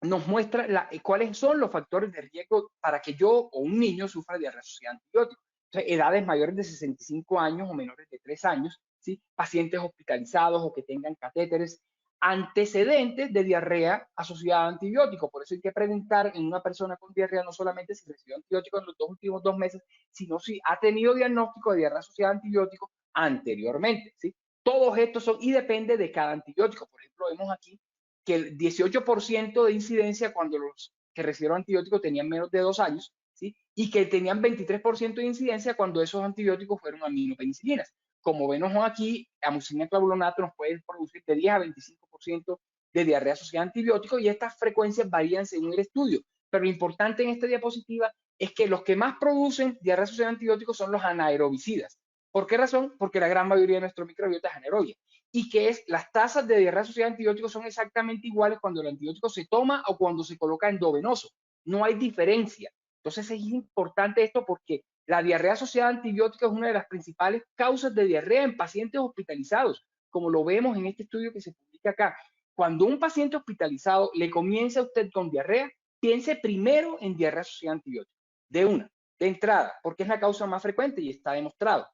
nos muestra cuáles son los factores de riesgo para que yo o un niño sufra diarrea asociada a antibióticos. Entonces, edades mayores de 65 años o menores de 3 años, ¿sí? Pacientes hospitalizados o que tengan catéteres, antecedentes de diarrea asociada a antibióticos. Por eso hay que preguntar en una persona con diarrea no solamente si recibió antibióticos en los últimos 2 meses, sino si ha tenido diagnóstico de diarrea asociada a antibióticos anteriormente, ¿sí? Todos estos son, y depende de cada antibiótico. Por ejemplo, vemos aquí que el 18% de incidencia cuando los que recibieron antibióticos tenían menos de 2 años, ¿sí? Y que tenían 23% de incidencia cuando esos antibióticos fueron aminopenicilinas. Como vemos aquí, amoxicilina clavulonato nos puede producir de 10 a 25% de diarrea asociada a antibióticos y estas frecuencias varían según el estudio. Pero lo importante en esta diapositiva es que los que más producen diarrea asociada a antibióticos son los anaerobicidas. ¿Por qué razón? Porque la gran mayoría de nuestro microbiota es anaerobia y que las tasas de diarrea asociada a antibióticos son exactamente iguales cuando el antibiótico se toma o cuando se coloca endovenoso. No hay diferencia. Entonces es importante esto porque la diarrea asociada a antibióticos es una de las principales causas de diarrea en pacientes hospitalizados, como lo vemos en este estudio que se publica acá. Cuando un paciente hospitalizado le comienza a usted con diarrea, piense primero en diarrea asociada a antibióticos, de entrada, porque es la causa más frecuente y está demostrado.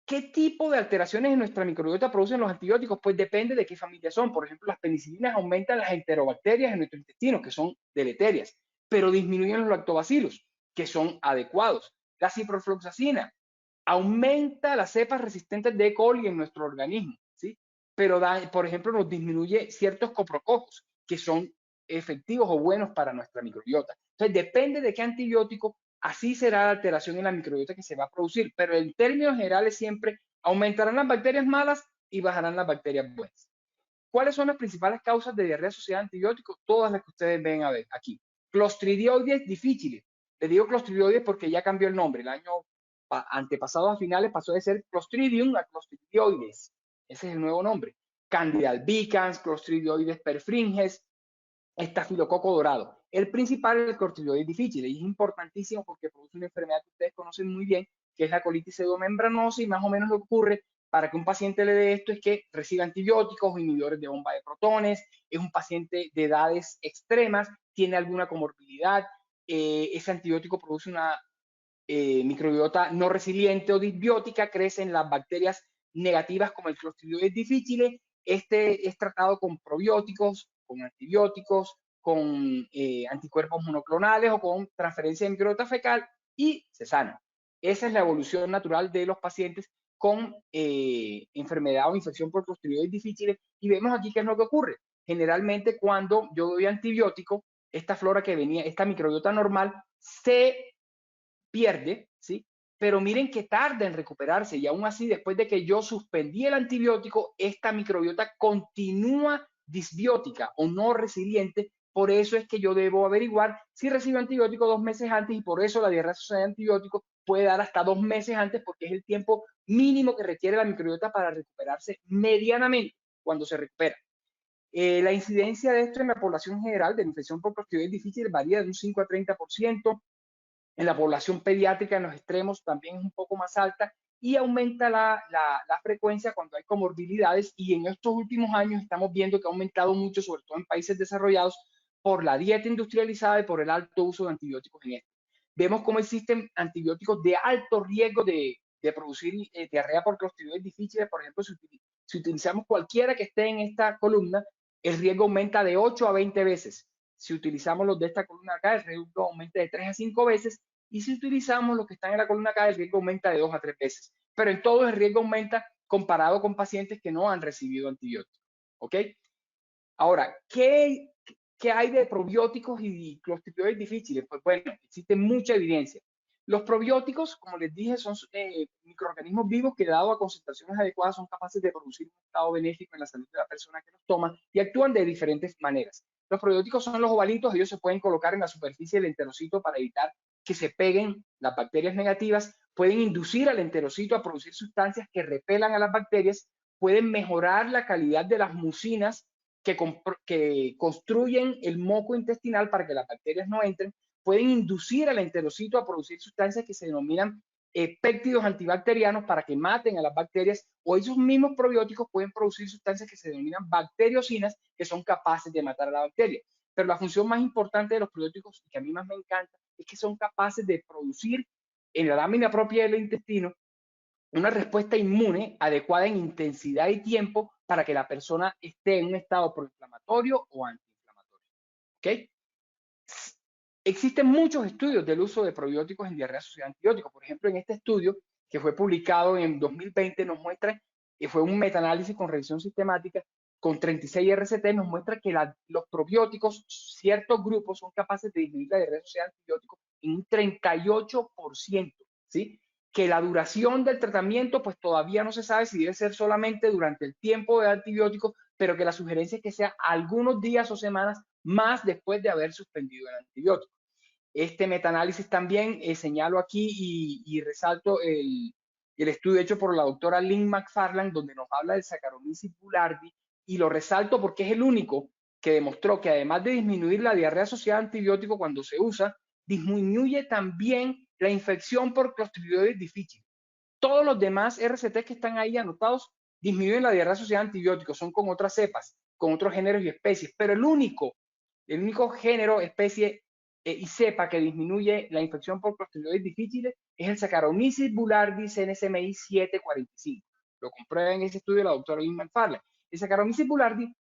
¿Qué tipo de alteraciones en nuestra microbiota producen los antibióticos? Pues depende de qué familia son. Por ejemplo, las penicilinas aumentan las enterobacterias en nuestro intestino, que son deleterias, pero disminuyen los lactobacilos, que son adecuados. La ciprofloxacina aumenta las cepas resistentes de E. coli en nuestro organismo, ¿sí? Pero, por ejemplo, nos disminuye ciertos coprococos, que son efectivos o buenos para nuestra microbiota. Entonces, depende de qué antibiótico, así será la alteración en la microbiota que se va a producir, pero en términos generales siempre aumentarán las bacterias malas y bajarán las bacterias buenas. ¿Cuáles son las principales causas de diarrea asociada a antibióticos? Todas las que ustedes ven a ver aquí. Clostridioides difficile. Le digo Clostridioides porque ya cambió el nombre. El año antepasado a finales pasó de ser Clostridium a Clostridioides. Ese es el nuevo nombre. Candida albicans, Clostridioides perfringens, estafilococo dorado. El principal es el Clostridioides difficile y es importantísimo porque produce una enfermedad que ustedes conocen muy bien, que es la colitis pseudomembranosa, y más o menos lo que ocurre para que un paciente le dé esto es que recibe antibióticos o inhibidores de bomba de protones, es un paciente de edades extremas, tiene alguna comorbilidad, ese antibiótico produce una microbiota no resiliente o disbiótica, crecen las bacterias negativas como el Clostridioides difficile. Este es tratado con probióticos, con antibióticos, con anticuerpos monoclonales o con transferencia de microbiota fecal y se sana. Esa es la evolución natural de los pacientes con enfermedad o infección por Clostridioides difficile. Y vemos aquí qué es lo que ocurre. Generalmente cuando yo doy antibiótico, esta flora que venía, esta microbiota normal, se pierde, ¿sí? Pero miren que tarda en recuperarse y aún así, después de que yo suspendí el antibiótico, esta microbiota continúa disbiótica o no resiliente. Por eso es que yo debo averiguar si recibo antibiótico 2 meses antes y por eso la diarrea asociada a antibiótico puede dar hasta 2 meses antes porque es el tiempo mínimo que requiere la microbiota para recuperarse medianamente cuando se recupera. La incidencia de esto en la población general de la infección por Clostridioides difficile varía de un 5 a 30%. En la población pediátrica en los extremos también es un poco más alta y aumenta la frecuencia cuando hay comorbilidades y en estos últimos años estamos viendo que ha aumentado mucho, sobre todo en países desarrollados, por la dieta industrializada y por el alto uso de antibióticos en esto. Vemos cómo existen antibióticos de alto riesgo de producir diarrea por Clostridioides difficile. Por ejemplo, si utilizamos cualquiera que esté en esta columna, el riesgo aumenta de 8 a 20 veces. Si utilizamos los de esta columna acá, el riesgo aumenta de 3 a 5 veces. Y si utilizamos los que están en la columna acá, el riesgo aumenta de 2 a 3 veces. Pero en todo el riesgo aumenta comparado con pacientes que no han recibido antibióticos. ¿Ok? Ahora, ¿qué hay de probióticos y Clostridioides difficile? Pues bueno, existe mucha evidencia. Los probióticos, como les dije, son microorganismos vivos que, dado a concentraciones adecuadas, son capaces de producir un estado benéfico en la salud de la persona que los toma y actúan de diferentes maneras. Los probióticos son los ovalitos, ellos se pueden colocar en la superficie del enterocito para evitar que se peguen las bacterias negativas, pueden inducir al enterocito a producir sustancias que repelan a las bacterias pueden mejorar la calidad de las mucinas que construyen el moco intestinal para que las bacterias no entren, pueden inducir al enterocito a producir sustancias que se denominan péptidos antibacterianos para que maten a las bacterias, o esos mismos probióticos pueden producir sustancias que se denominan bacteriocinas que son capaces de matar a la bacteria. Pero la función más importante de los probióticos, y que a mí más me encanta, es que son capaces de producir en la lámina propia del intestino una respuesta inmune adecuada en intensidad y tiempo para que la persona esté en un estado proinflamatorio o antiinflamatorio. ¿Ok? Existen muchos estudios del uso de probióticos en diarrea asociada a antibióticos. Por ejemplo, en este estudio que fue publicado en 2020 nos muestra, fue un metaanálisis con revisión sistemática con 36 RCT, nos muestra que los probióticos, ciertos grupos son capaces de disminuir la diarrea asociada a antibióticos en un 38%, ¿sí? Que la duración del tratamiento, pues todavía no se sabe si debe ser solamente durante el tiempo de antibióticos, pero que la sugerencia es que sea algunos días o semanas más después de haber suspendido el antibiótico. Este metaanálisis también señalo aquí y resalto el estudio hecho por la doctora Lynn McFarland, donde nos habla del Saccharomyces boulardii, y lo resalto porque es el único que demostró que además de disminuir la diarrea asociada a antibiótico cuando se usa, disminuye también la infección por Clostridioides difficile. Todos los demás RCT que están ahí anotados disminuyen la diarrea asociada a antibióticos, son con otras cepas, con otros géneros y especies, pero el único género, especie y cepa que disminuye la infección por Clostridioides difficile es el Saccharomyces boulardii CNSMI 745. Lo comprueba en ese estudio la doctora Lynn McFarland. El Saccharomyces boulardii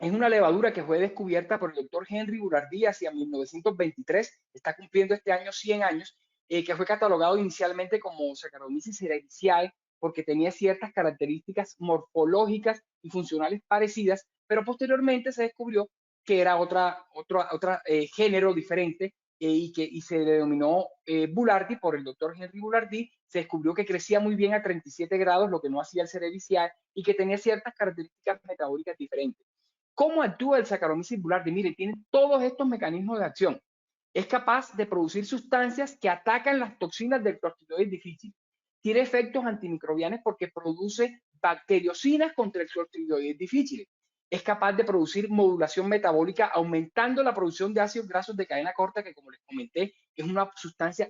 es una levadura que fue descubierta por el doctor Henry Boulardii hacia 1923, está cumpliendo este año 100 años, que fue catalogado inicialmente como Saccharomyces cerevisiae porque tenía ciertas características morfológicas y funcionales parecidas, pero posteriormente se descubrió que era otra género diferente y se denominó Boulardii por el doctor Henry Boulardii. Se descubrió que crecía muy bien a 37 grados, lo que no hacía el cerevisiae, y que tenía ciertas características metabólicas diferentes. ¿Cómo actúa el Saccharomyces boulardii? Mire, tiene todos estos mecanismos de acción. Es capaz de producir sustancias que atacan las toxinas del Clostridioides difficile. Tiene efectos antimicrobianos porque produce bacteriocinas contra el Clostridioides difficile. Es capaz de producir modulación metabólica aumentando la producción de ácidos grasos de cadena corta, que como les comenté,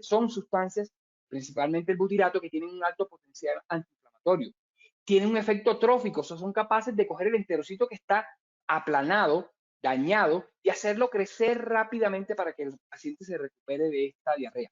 son sustancias, principalmente el butirato, que tienen un alto potencial antiinflamatorio. Tienen un efecto trófico, son capaces de coger el enterocito que está aplanado, dañado, y hacerlo crecer rápidamente para que el paciente se recupere de esta diarrea.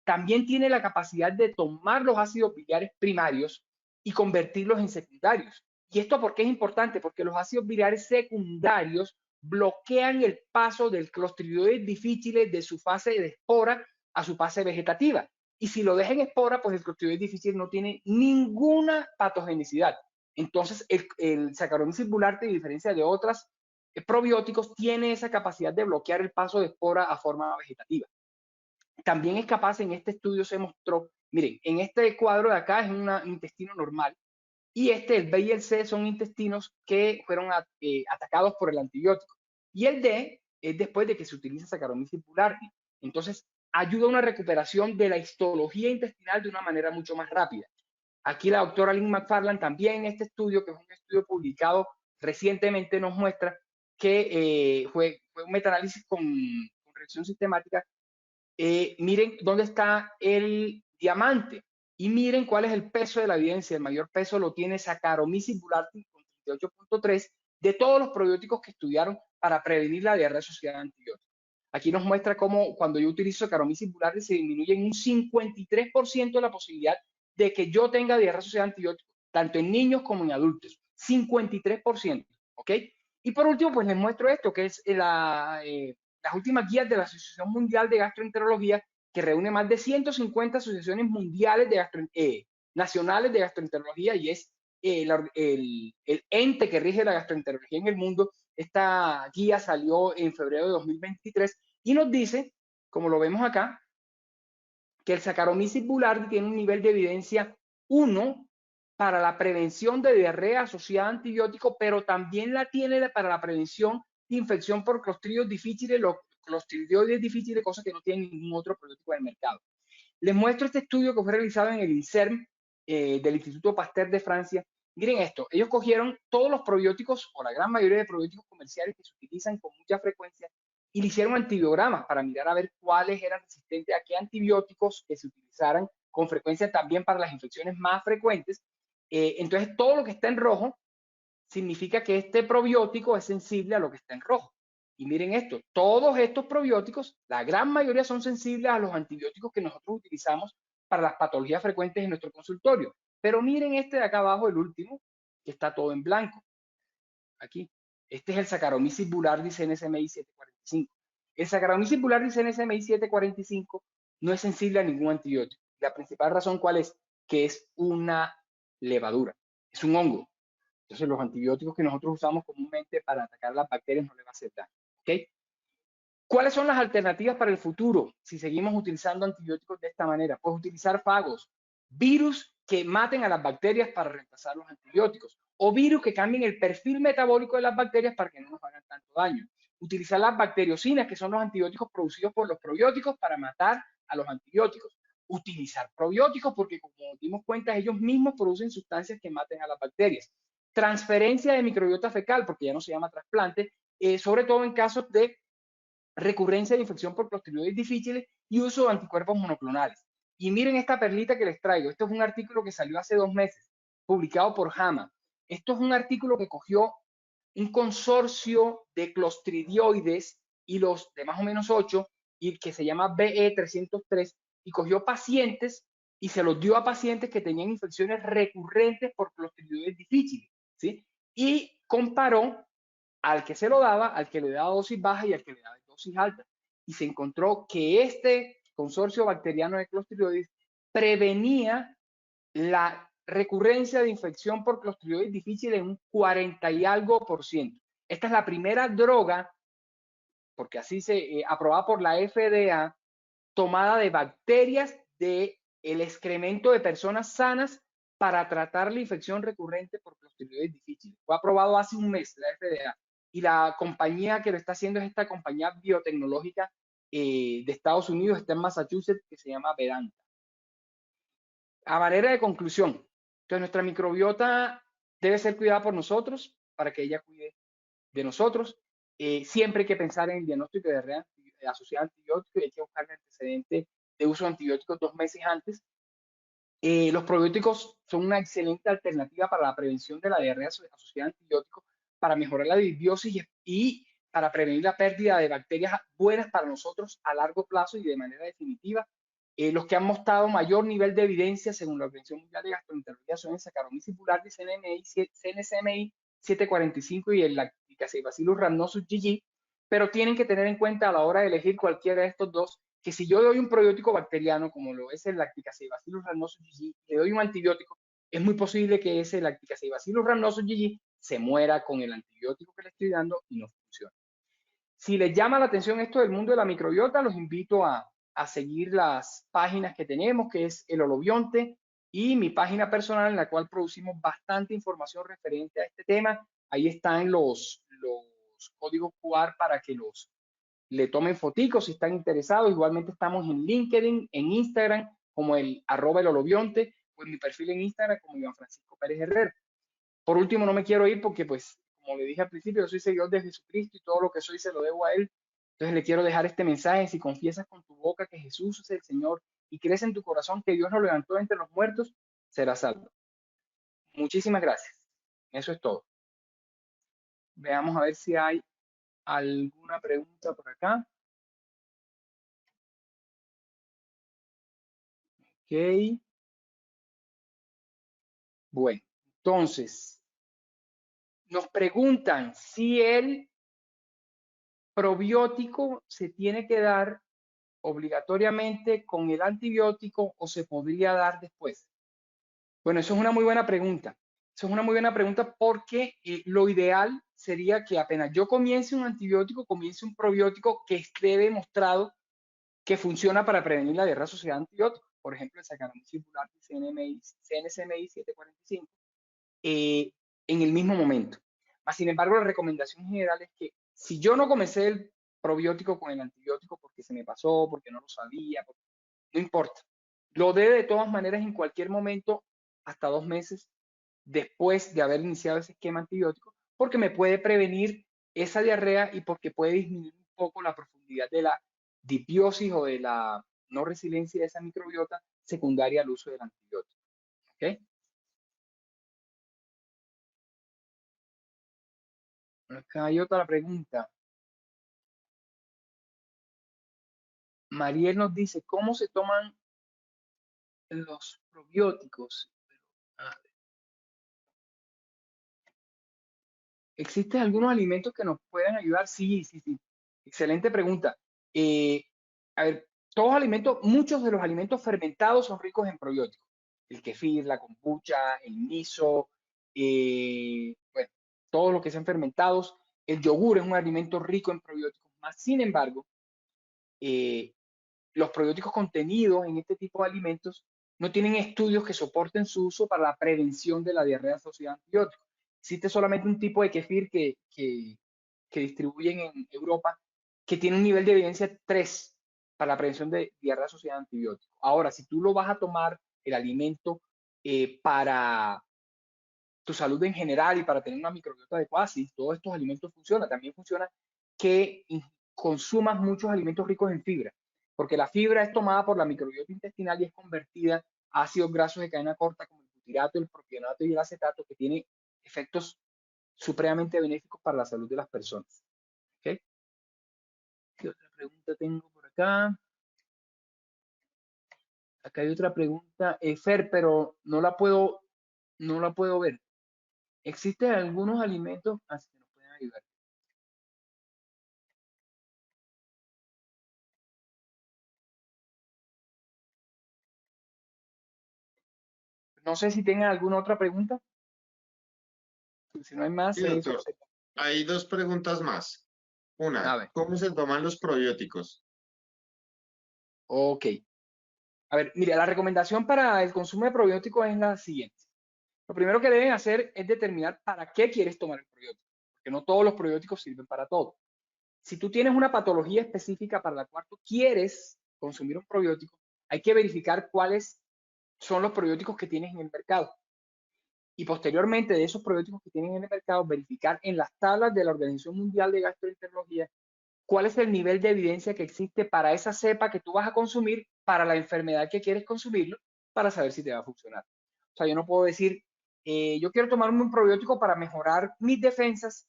También tiene la capacidad de tomar los ácidos biliares primarios y convertirlos en secundarios. ¿Y esto por qué es importante? Porque los ácidos biliares secundarios bloquean el paso del Clostridioides difficile de su fase de espora a su fase vegetativa. Y si lo deja en espora, pues el Clostridioides difficile no tiene ninguna patogenicidad. Entonces, el Saccharomyces boulardii, a diferencia de otras probióticos, tiene esa capacidad de bloquear el paso de espora a forma vegetativa. También es capaz, en este estudio se mostró, miren, en este cuadro de acá es un intestino normal, y el B y el C son intestinos que fueron atacados por el antibiótico. Y el D es después de que se utiliza Saccharomyces boulardii. Entonces, ayuda a una recuperación de la histología intestinal de una manera mucho más rápida. Aquí la doctora Lynn McFarland también en este estudio, que es un estudio publicado recientemente, nos muestra que fue un metaanálisis con reacción sistemática. Miren dónde está el diamante y miren cuál es el peso de la evidencia. El mayor peso lo tiene Saccharomyces boulardii con 38.3 de todos los probióticos que estudiaron para prevenir la diarrea asociada a antibióticos. Aquí nos muestra cómo cuando yo utilizo Saccharomyces boulardii se disminuye en un 53% la posibilidad de que yo tenga diarrea asociada a antibióticos, tanto en niños como en adultos. 53%, ¿ok? Y por último, pues les muestro esto, que es las últimas guías de la Asociación Mundial de Gastroenterología, que reúne más de 150 asociaciones mundiales nacionales de gastroenterología, y es el ente que rige la gastroenterología en el mundo. Esta guía salió en febrero de 2023 y nos dice, como lo vemos acá, que el Saccharomyces boulardii tiene un nivel de evidencia 1 para la prevención de diarrea asociada a antibióticos, pero también la tiene para la prevención de infección por Clostridium difficile, los Clostridioides difficile, cosa que no tiene ningún otro probiótico en el mercado. Les muestro este estudio que fue realizado en el INSERM del Instituto Pasteur de Francia, Miren esto, ellos cogieron todos los probióticos o la gran mayoría de probióticos comerciales que se utilizan con mucha frecuencia y le hicieron antibiogramas para mirar a ver cuáles eran resistentes a qué antibióticos que se utilizaran con frecuencia también para las infecciones más frecuentes. Entonces, todo lo que está en rojo significa que este probiótico es sensible a lo que está en rojo. Y miren esto, todos estos probióticos, la gran mayoría son sensibles a los antibióticos que nosotros utilizamos para las patologías frecuentes en nuestro consultorio. Pero miren este de acá abajo, el último, que está todo en blanco. Aquí. Este es el Saccharomyces boulardii NSMI 745. El Saccharomyces boulardii NSMI 745 no es sensible a ningún antibiótico. La principal razón, ¿cuál es? Que es una levadura, es un hongo. Entonces, los antibióticos que nosotros usamos comúnmente para atacar las bacterias no le va a hacer daño. ¿Okay? ¿Cuáles son las alternativas para el futuro si seguimos utilizando antibióticos de esta manera? Pues utilizar fagos, virus que maten a las bacterias para reemplazar los antibióticos, o virus que cambien el perfil metabólico de las bacterias para que no nos hagan tanto daño. Utilizar las bacteriocinas, que son los antibióticos producidos por los probióticos, para matar a los antibióticos. Utilizar probióticos porque, como nos dimos cuenta, ellos mismos producen sustancias que maten a las bacterias. Transferencia de microbiota fecal, porque ya no se llama trasplante, sobre todo en casos de recurrencia de infección por Clostridioides difficile y uso de anticuerpos monoclonales. Y miren esta perlita que les traigo. Esto es un artículo que salió hace 2 meses, publicado por JAMA. Esto es un artículo que cogió un consorcio de clostridioides y los de más o menos 8, y que se llama BE303, y cogió pacientes y se los dio a pacientes que tenían infecciones recurrentes por Clostridioides difficile, ¿sí? Y comparó al que se lo daba, al que le daba dosis baja y al que le daba dosis alta. Y se encontró que este consorcio bacteriano de Clostridioides prevenía la recurrencia de infección por Clostridioides difficile en un 40 y algo %. Esta es la primera droga, porque así se aprobada por la FDA, tomada de bacterias del excremento de personas sanas para tratar la infección recurrente por Clostridioides difficile. Fue aprobado hace un mes la FDA, y la compañía que lo está haciendo es esta compañía biotecnológica de Estados Unidos, está en Massachusetts, que se llama Vedanta. A manera de conclusión, entonces nuestra microbiota debe ser cuidada por nosotros para que ella cuide de nosotros. Siempre hay que pensar en el diagnóstico de diarrea asociada a antibióticos, y hay que buscar el antecedente de uso de antibióticos 2 meses antes. Los probióticos son una excelente alternativa para la prevención de la diarrea asociada a antibióticos, para mejorar la disbiosis y para prevenir la pérdida de bacterias buenas para nosotros a largo plazo y de manera definitiva. Los que han mostrado mayor nivel de evidencia según la Organización Mundial de Gastroenterología son el Saccharomyces boulardii CNSMI 745 y el Lactobacillus rhamnosus GG, pero tienen que tener en cuenta a la hora de elegir cualquiera de estos dos que si yo doy un probiótico bacteriano, como lo es el Lactobacillus rhamnosus GG, le doy un antibiótico, es muy posible que ese Lactobacillus rhamnosus GG se muera con el antibiótico que le estoy dando y no funcione. Si les llama la atención esto del mundo de la microbiota, los invito a seguir las páginas que tenemos, que es el Holobionte y mi página personal, en la cual producimos bastante información referente a este tema. Ahí están los códigos QR para que le tomen foticos si están interesados. Igualmente estamos en LinkedIn, en Instagram, como el @el_holobionte, o en mi perfil en Instagram como Iván Francisco Pérez Herrera. Por último, no me quiero ir porque, pues, como le dije al principio, yo soy seguidor de Jesucristo y todo lo que soy se lo debo a Él. Entonces le quiero dejar este mensaje: si confiesas con tu boca que Jesús es el Señor y crees en tu corazón que Dios lo levantó entre los muertos, serás salvo. Muchísimas gracias. Eso es todo. Veamos a ver si hay alguna pregunta por acá. Ok. Bueno, entonces, nos preguntan si el probiótico se tiene que dar obligatoriamente con el antibiótico o se podría dar después. Bueno, eso es una muy buena pregunta. Eso es una muy buena pregunta porque lo ideal sería que apenas yo comience un antibiótico, comience un probiótico que esté demostrado que funciona para prevenir la diarrea asociada a antibióticos. Por ejemplo, el Saccharomyces boulardii CNSMI 745, en el mismo momento. Sin embargo, la recomendación general es que si yo no comencé el probiótico con el antibiótico porque se me pasó, porque no lo sabía, no importa. Lo dé de todas maneras en cualquier momento hasta 2 meses después de haber iniciado ese esquema antibiótico, porque me puede prevenir esa diarrea y porque puede disminuir un poco la profundidad de la disbiosis o de la no resiliencia de esa microbiota secundaria al uso del antibiótico. ¿Ok? Acá hay otra pregunta. Mariel nos dice, ¿cómo se toman los probióticos? Ah, ¿existen algunos alimentos que nos puedan ayudar? Sí, sí, sí. Excelente pregunta. Eh, a ver, todos alimentos, muchos de los alimentos fermentados son ricos en probióticos. El kefir, la kombucha, el miso, bueno, todos los que sean fermentados. El yogur es un alimento rico en probióticos. Más sin embargo, eh, los probióticos contenidos en este tipo de alimentos no tienen estudios que soporten su uso para la prevención de la diarrea asociada a antibióticos. Existe solamente un tipo de kefir que distribuyen en Europa que tiene un nivel de evidencia 3 para la prevención de diarrea asociada a antibióticos. Ahora, si tú lo vas a tomar el alimento para tu salud en general y para tener una microbiota adecuada, sí, todos estos alimentos funcionan. También funciona que consumas muchos alimentos ricos en fibra, porque la fibra es tomada por la microbiota intestinal y es convertida a ácidos grasos de cadena corta como el butirato, el propionato y el acetato, que tiene efectos supremamente benéficos para la salud de las personas. ¿Okay? ¿Qué otra pregunta tengo por acá? Acá hay otra pregunta, Fer, pero no la puedo ver. ¿Existen algunos alimentos así que nos pueden ayudar? No sé si tengan alguna otra pregunta. Si no hay más, Sí, eso doctor. sería. Hay dos preguntas más. A Una, ver, ¿cómo se toman los probióticos? ok. A ver, mire, la recomendación para el consumo de probióticos es la siguiente. Lo primero que deben hacer es determinar para qué quieres tomar el probiótico, porque no todos los probióticos sirven para todo. Si tú tienes una patología específica para la cual tú quieres consumir un probiótico, hay que verificar cuáles son los probióticos que tienes en el mercado. Y posteriormente de esos probióticos que tienen en el mercado, verificar en las tablas de la Organización Mundial de Gastroenterología cuál es el nivel de evidencia que existe para esa cepa que tú vas a consumir para la enfermedad que quieres consumirlo, para saber si te va a funcionar. O sea, yo no puedo decir, yo quiero tomarme un probiótico para mejorar mis defensas,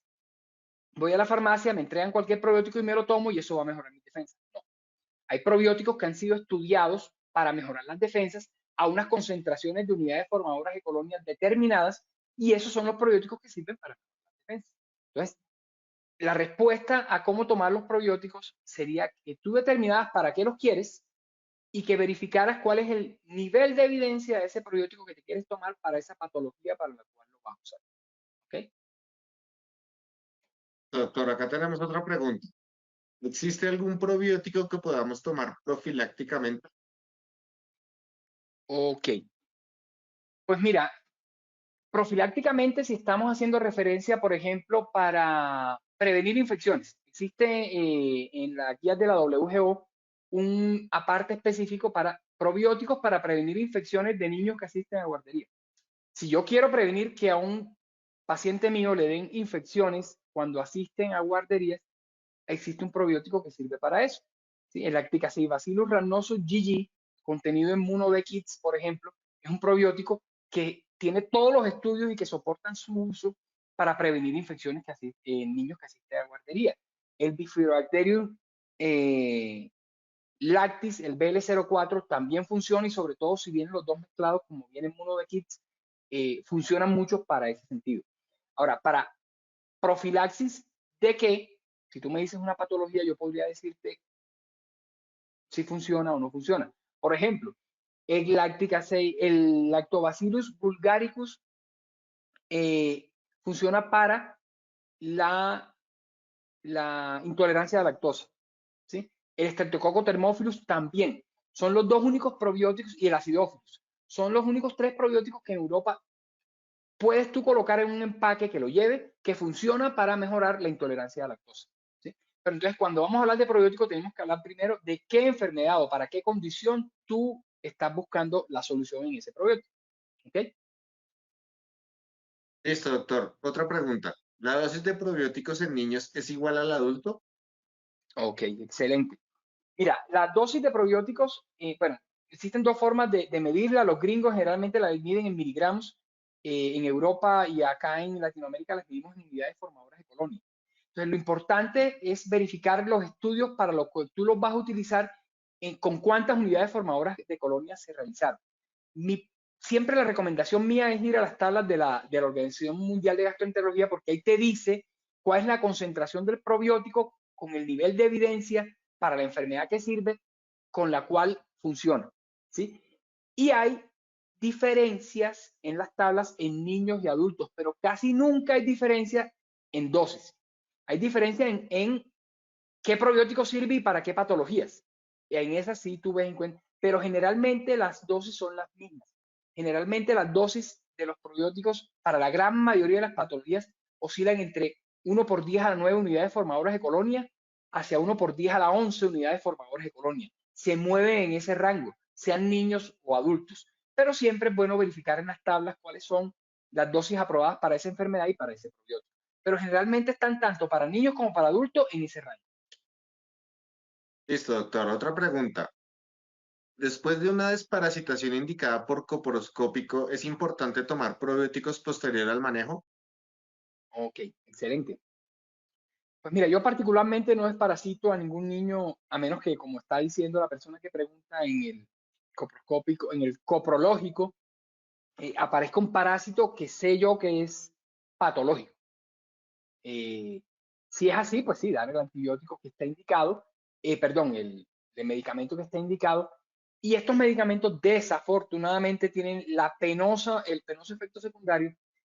voy a la farmacia, me entregan cualquier probiótico y me lo tomo y eso va a mejorar mis defensas. No. Hay probióticos que han sido estudiados para mejorar las defensas a unas concentraciones de unidades formadoras de colonias determinadas y esos son los probióticos que sirven para mejorar las defensas. Entonces, la respuesta a cómo tomar los probióticos sería que tú determinaras para qué los quieres y que verificaras cuál es el nivel de evidencia de ese probiótico que te quieres tomar para esa patología para la cual lo vas a usar. ¿Ok? Doctor, acá tenemos otra pregunta. ¿Existe algún probiótico que podamos tomar profilácticamente? Ok. Pues mira, profilácticamente, si estamos haciendo referencia, por ejemplo, para prevenir infecciones, existe en la guía de la WHO un aparte específico para probióticos para prevenir infecciones de niños que asisten a guardería. Si yo quiero prevenir que a un paciente mío le den infecciones cuando asisten a guarderías, existe un probiótico que sirve para eso. ¿Sí? El Lacticacibacillus rhamnosus GG, contenido en Muno Kids, por ejemplo, es un probiótico que tiene todos los estudios y que soportan su uso para prevenir infecciones en niños que asisten a guardería. El Bifidobacterium lactis, el BL04, también funciona y sobre todo si vienen los dos mezclados, como viene en Muno Kids, funcionan mucho para ese sentido. Ahora, para profilaxis de que, si tú me dices una patología, yo podría decirte si funciona o no funciona. Por ejemplo, el Lactobacillus bulgaricus funciona para la, la intolerancia a la lactosa. ¿Sí? El Streptococcus thermophilus también. Son los dos únicos probióticos y el acidófilos. Son los únicos tres probióticos que en Europa puedes tú colocar en un empaque que lo lleve, que funciona para mejorar la intolerancia a la lactosa. ¿Sí? Pero entonces, cuando vamos a hablar de probióticos, tenemos que hablar primero de qué enfermedad o para qué condición tú estás buscando la solución en ese probiótico. ¿Ok? Listo, doctor. Otra pregunta. ¿La dosis de probióticos en niños es igual al adulto? Ok, excelente. Mira, la dosis de probióticos, bueno, existen dos formas de medirla. Los gringos generalmente la miden en miligramos. En Europa y acá en Latinoamérica las medimos en unidades formadoras de colonia. Entonces, lo importante es verificar los estudios para los que tú los vas a utilizar con cuántas unidades formadoras de colonia se realizaron. Mi, siempre la recomendación mía es ir a las tablas de la Organización Mundial de Gastroenterología porque ahí te dice cuál es la concentración del probiótico con el nivel de evidencia para la enfermedad que sirve, con la cual funciona, ¿sí? Y hay diferencias en las tablas en niños y adultos, pero casi nunca hay diferencia en dosis. Hay diferencia en qué probiótico sirve y para qué patologías. Y en esas sí tú ves en cuenta, pero generalmente las dosis son las mismas. Generalmente las dosis de los probióticos para la gran mayoría de las patologías oscilan entre 1 por 10 a la 9 unidades formadoras de colonia hacia 1 por 10 a la 11 unidades formadoras de colonia. Se mueven en ese rango, sean niños o adultos. Pero siempre es bueno verificar en las tablas cuáles son las dosis aprobadas para esa enfermedad y para ese probiótico. Pero generalmente están tanto para niños como para adultos en ese rango. Listo, doctor. Otra pregunta. Después de una desparasitación indicada por coporoscópico, ¿es importante tomar probióticos posterior al manejo? Ok, excelente. Pues mira, yo particularmente no desparasito a ningún niño, a menos que, como está diciendo la persona que pregunta en el coproscópico, en el coprológico, aparezca un parásito que sé yo que es patológico. Eh, si es así, pues sí, dar el antibiótico que está indicado, perdón, el medicamento que está indicado. Y estos medicamentos desafortunadamente tienen el penoso efecto secundario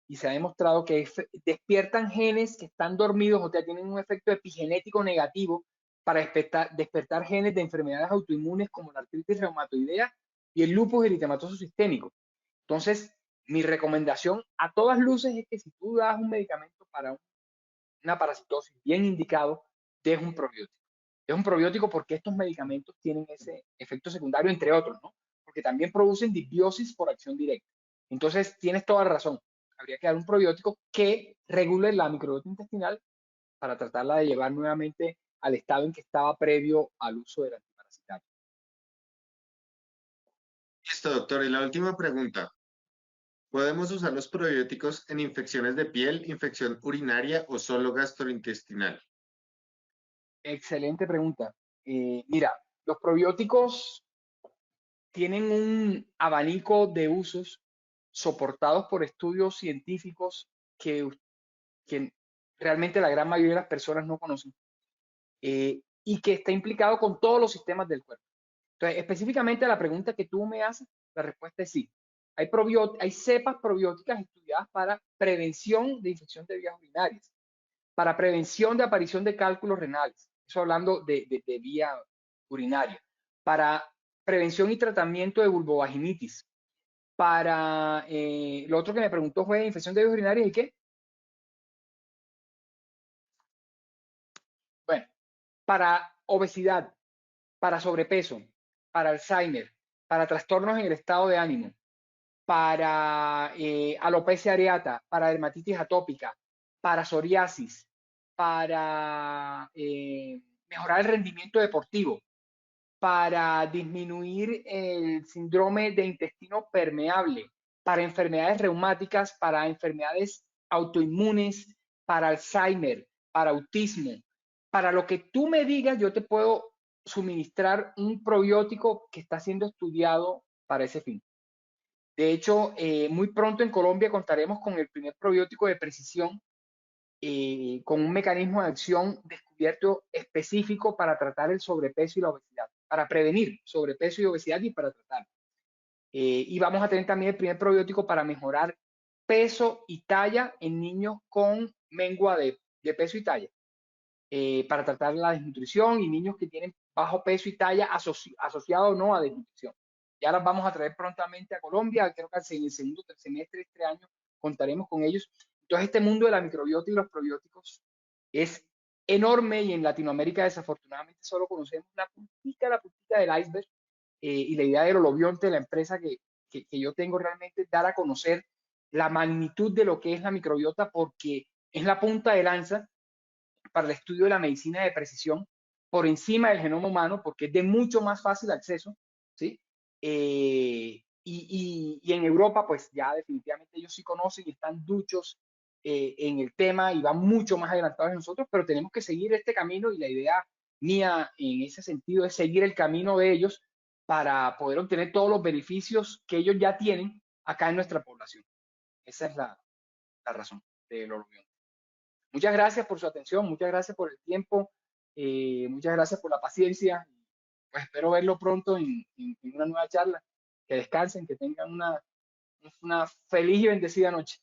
y se ha demostrado que despiertan genes que están dormidos, o sea, tienen un efecto epigenético negativo para despertar genes de enfermedades autoinmunes como la artritis reumatoidea y el lupus eritematoso sistémico. Entonces, mi recomendación a todas luces es que si tú das un medicamento para una parasitosis bien indicado, es un probiótico. Es un probiótico porque estos medicamentos tienen ese efecto secundario, entre otros, ¿no? Porque también producen disbiosis por acción directa. Entonces, tienes toda la razón. Habría que dar un probiótico que regule la microbiota intestinal para tratarla de llevar nuevamente al estado en que estaba previo al uso del antiparasitario. Listo, doctor. Y la última pregunta. ¿Podemos usar los probióticos en infecciones de piel, infección urinaria o solo gastrointestinal? Excelente pregunta. Mira, los probióticos tienen un abanico de usos soportados por estudios científicos que realmente la gran mayoría de las personas no conocen, y que está implicado con todos los sistemas del cuerpo. Entonces, específicamente a la pregunta que tú me haces, la respuesta es sí. Hay cepas probióticas estudiadas para prevención de infección de vías urinarias, para prevención de aparición de cálculos renales, eso hablando de vía urinaria, para prevención y tratamiento de vulvovaginitis, para lo otro que me preguntó fue infección de vías urinarias y qué. Bueno, para obesidad, para sobrepeso, para Alzheimer, para trastornos en el estado de ánimo, para alopecia areata, para dermatitis atópica, para psoriasis, para mejorar el rendimiento deportivo, para disminuir el síndrome de intestino permeable, para enfermedades reumáticas, para enfermedades autoinmunes, para Alzheimer, para autismo. Para lo que tú me digas, yo te puedo suministrar un probiótico que está siendo estudiado para ese fin. De hecho, muy pronto en Colombia contaremos con el primer probiótico de precisión, con un mecanismo de acción descubierto específico para tratar el sobrepeso y la obesidad, para prevenir sobrepeso y obesidad y para tratar. Y vamos a tener también el primer probiótico para mejorar peso y talla en niños con mengua de peso y talla, para tratar la desnutrición y niños que tienen bajo peso y talla asociado o no a desnutrición. Ya las vamos a traer prontamente a Colombia, creo que en el segundo semestre de este año contaremos con ellos. Entonces este mundo de la microbiota y los probióticos es enorme y en Latinoamérica desafortunadamente solo conocemos la puntita del iceberg, y la idea del Holobionte, la empresa que yo tengo realmente, dar a conocer la magnitud de lo que es la microbiota porque es la punta de lanza para el estudio de la medicina de precisión por encima del genoma humano porque es de mucho más fácil acceso, ¿sí? Y en Europa, pues ya definitivamente ellos sí conocen y están duchos en el tema y van mucho más adelantados que nosotros, pero tenemos que seguir este camino y la idea mía en ese sentido es seguir el camino de ellos para poder obtener todos los beneficios que ellos ya tienen acá en nuestra población. Esa es la razón del orobión. Muchas gracias por su atención, muchas gracias por el tiempo, muchas gracias por la paciencia. Pues espero verlo pronto en una nueva charla. Que descansen, que tengan una feliz y bendecida noche.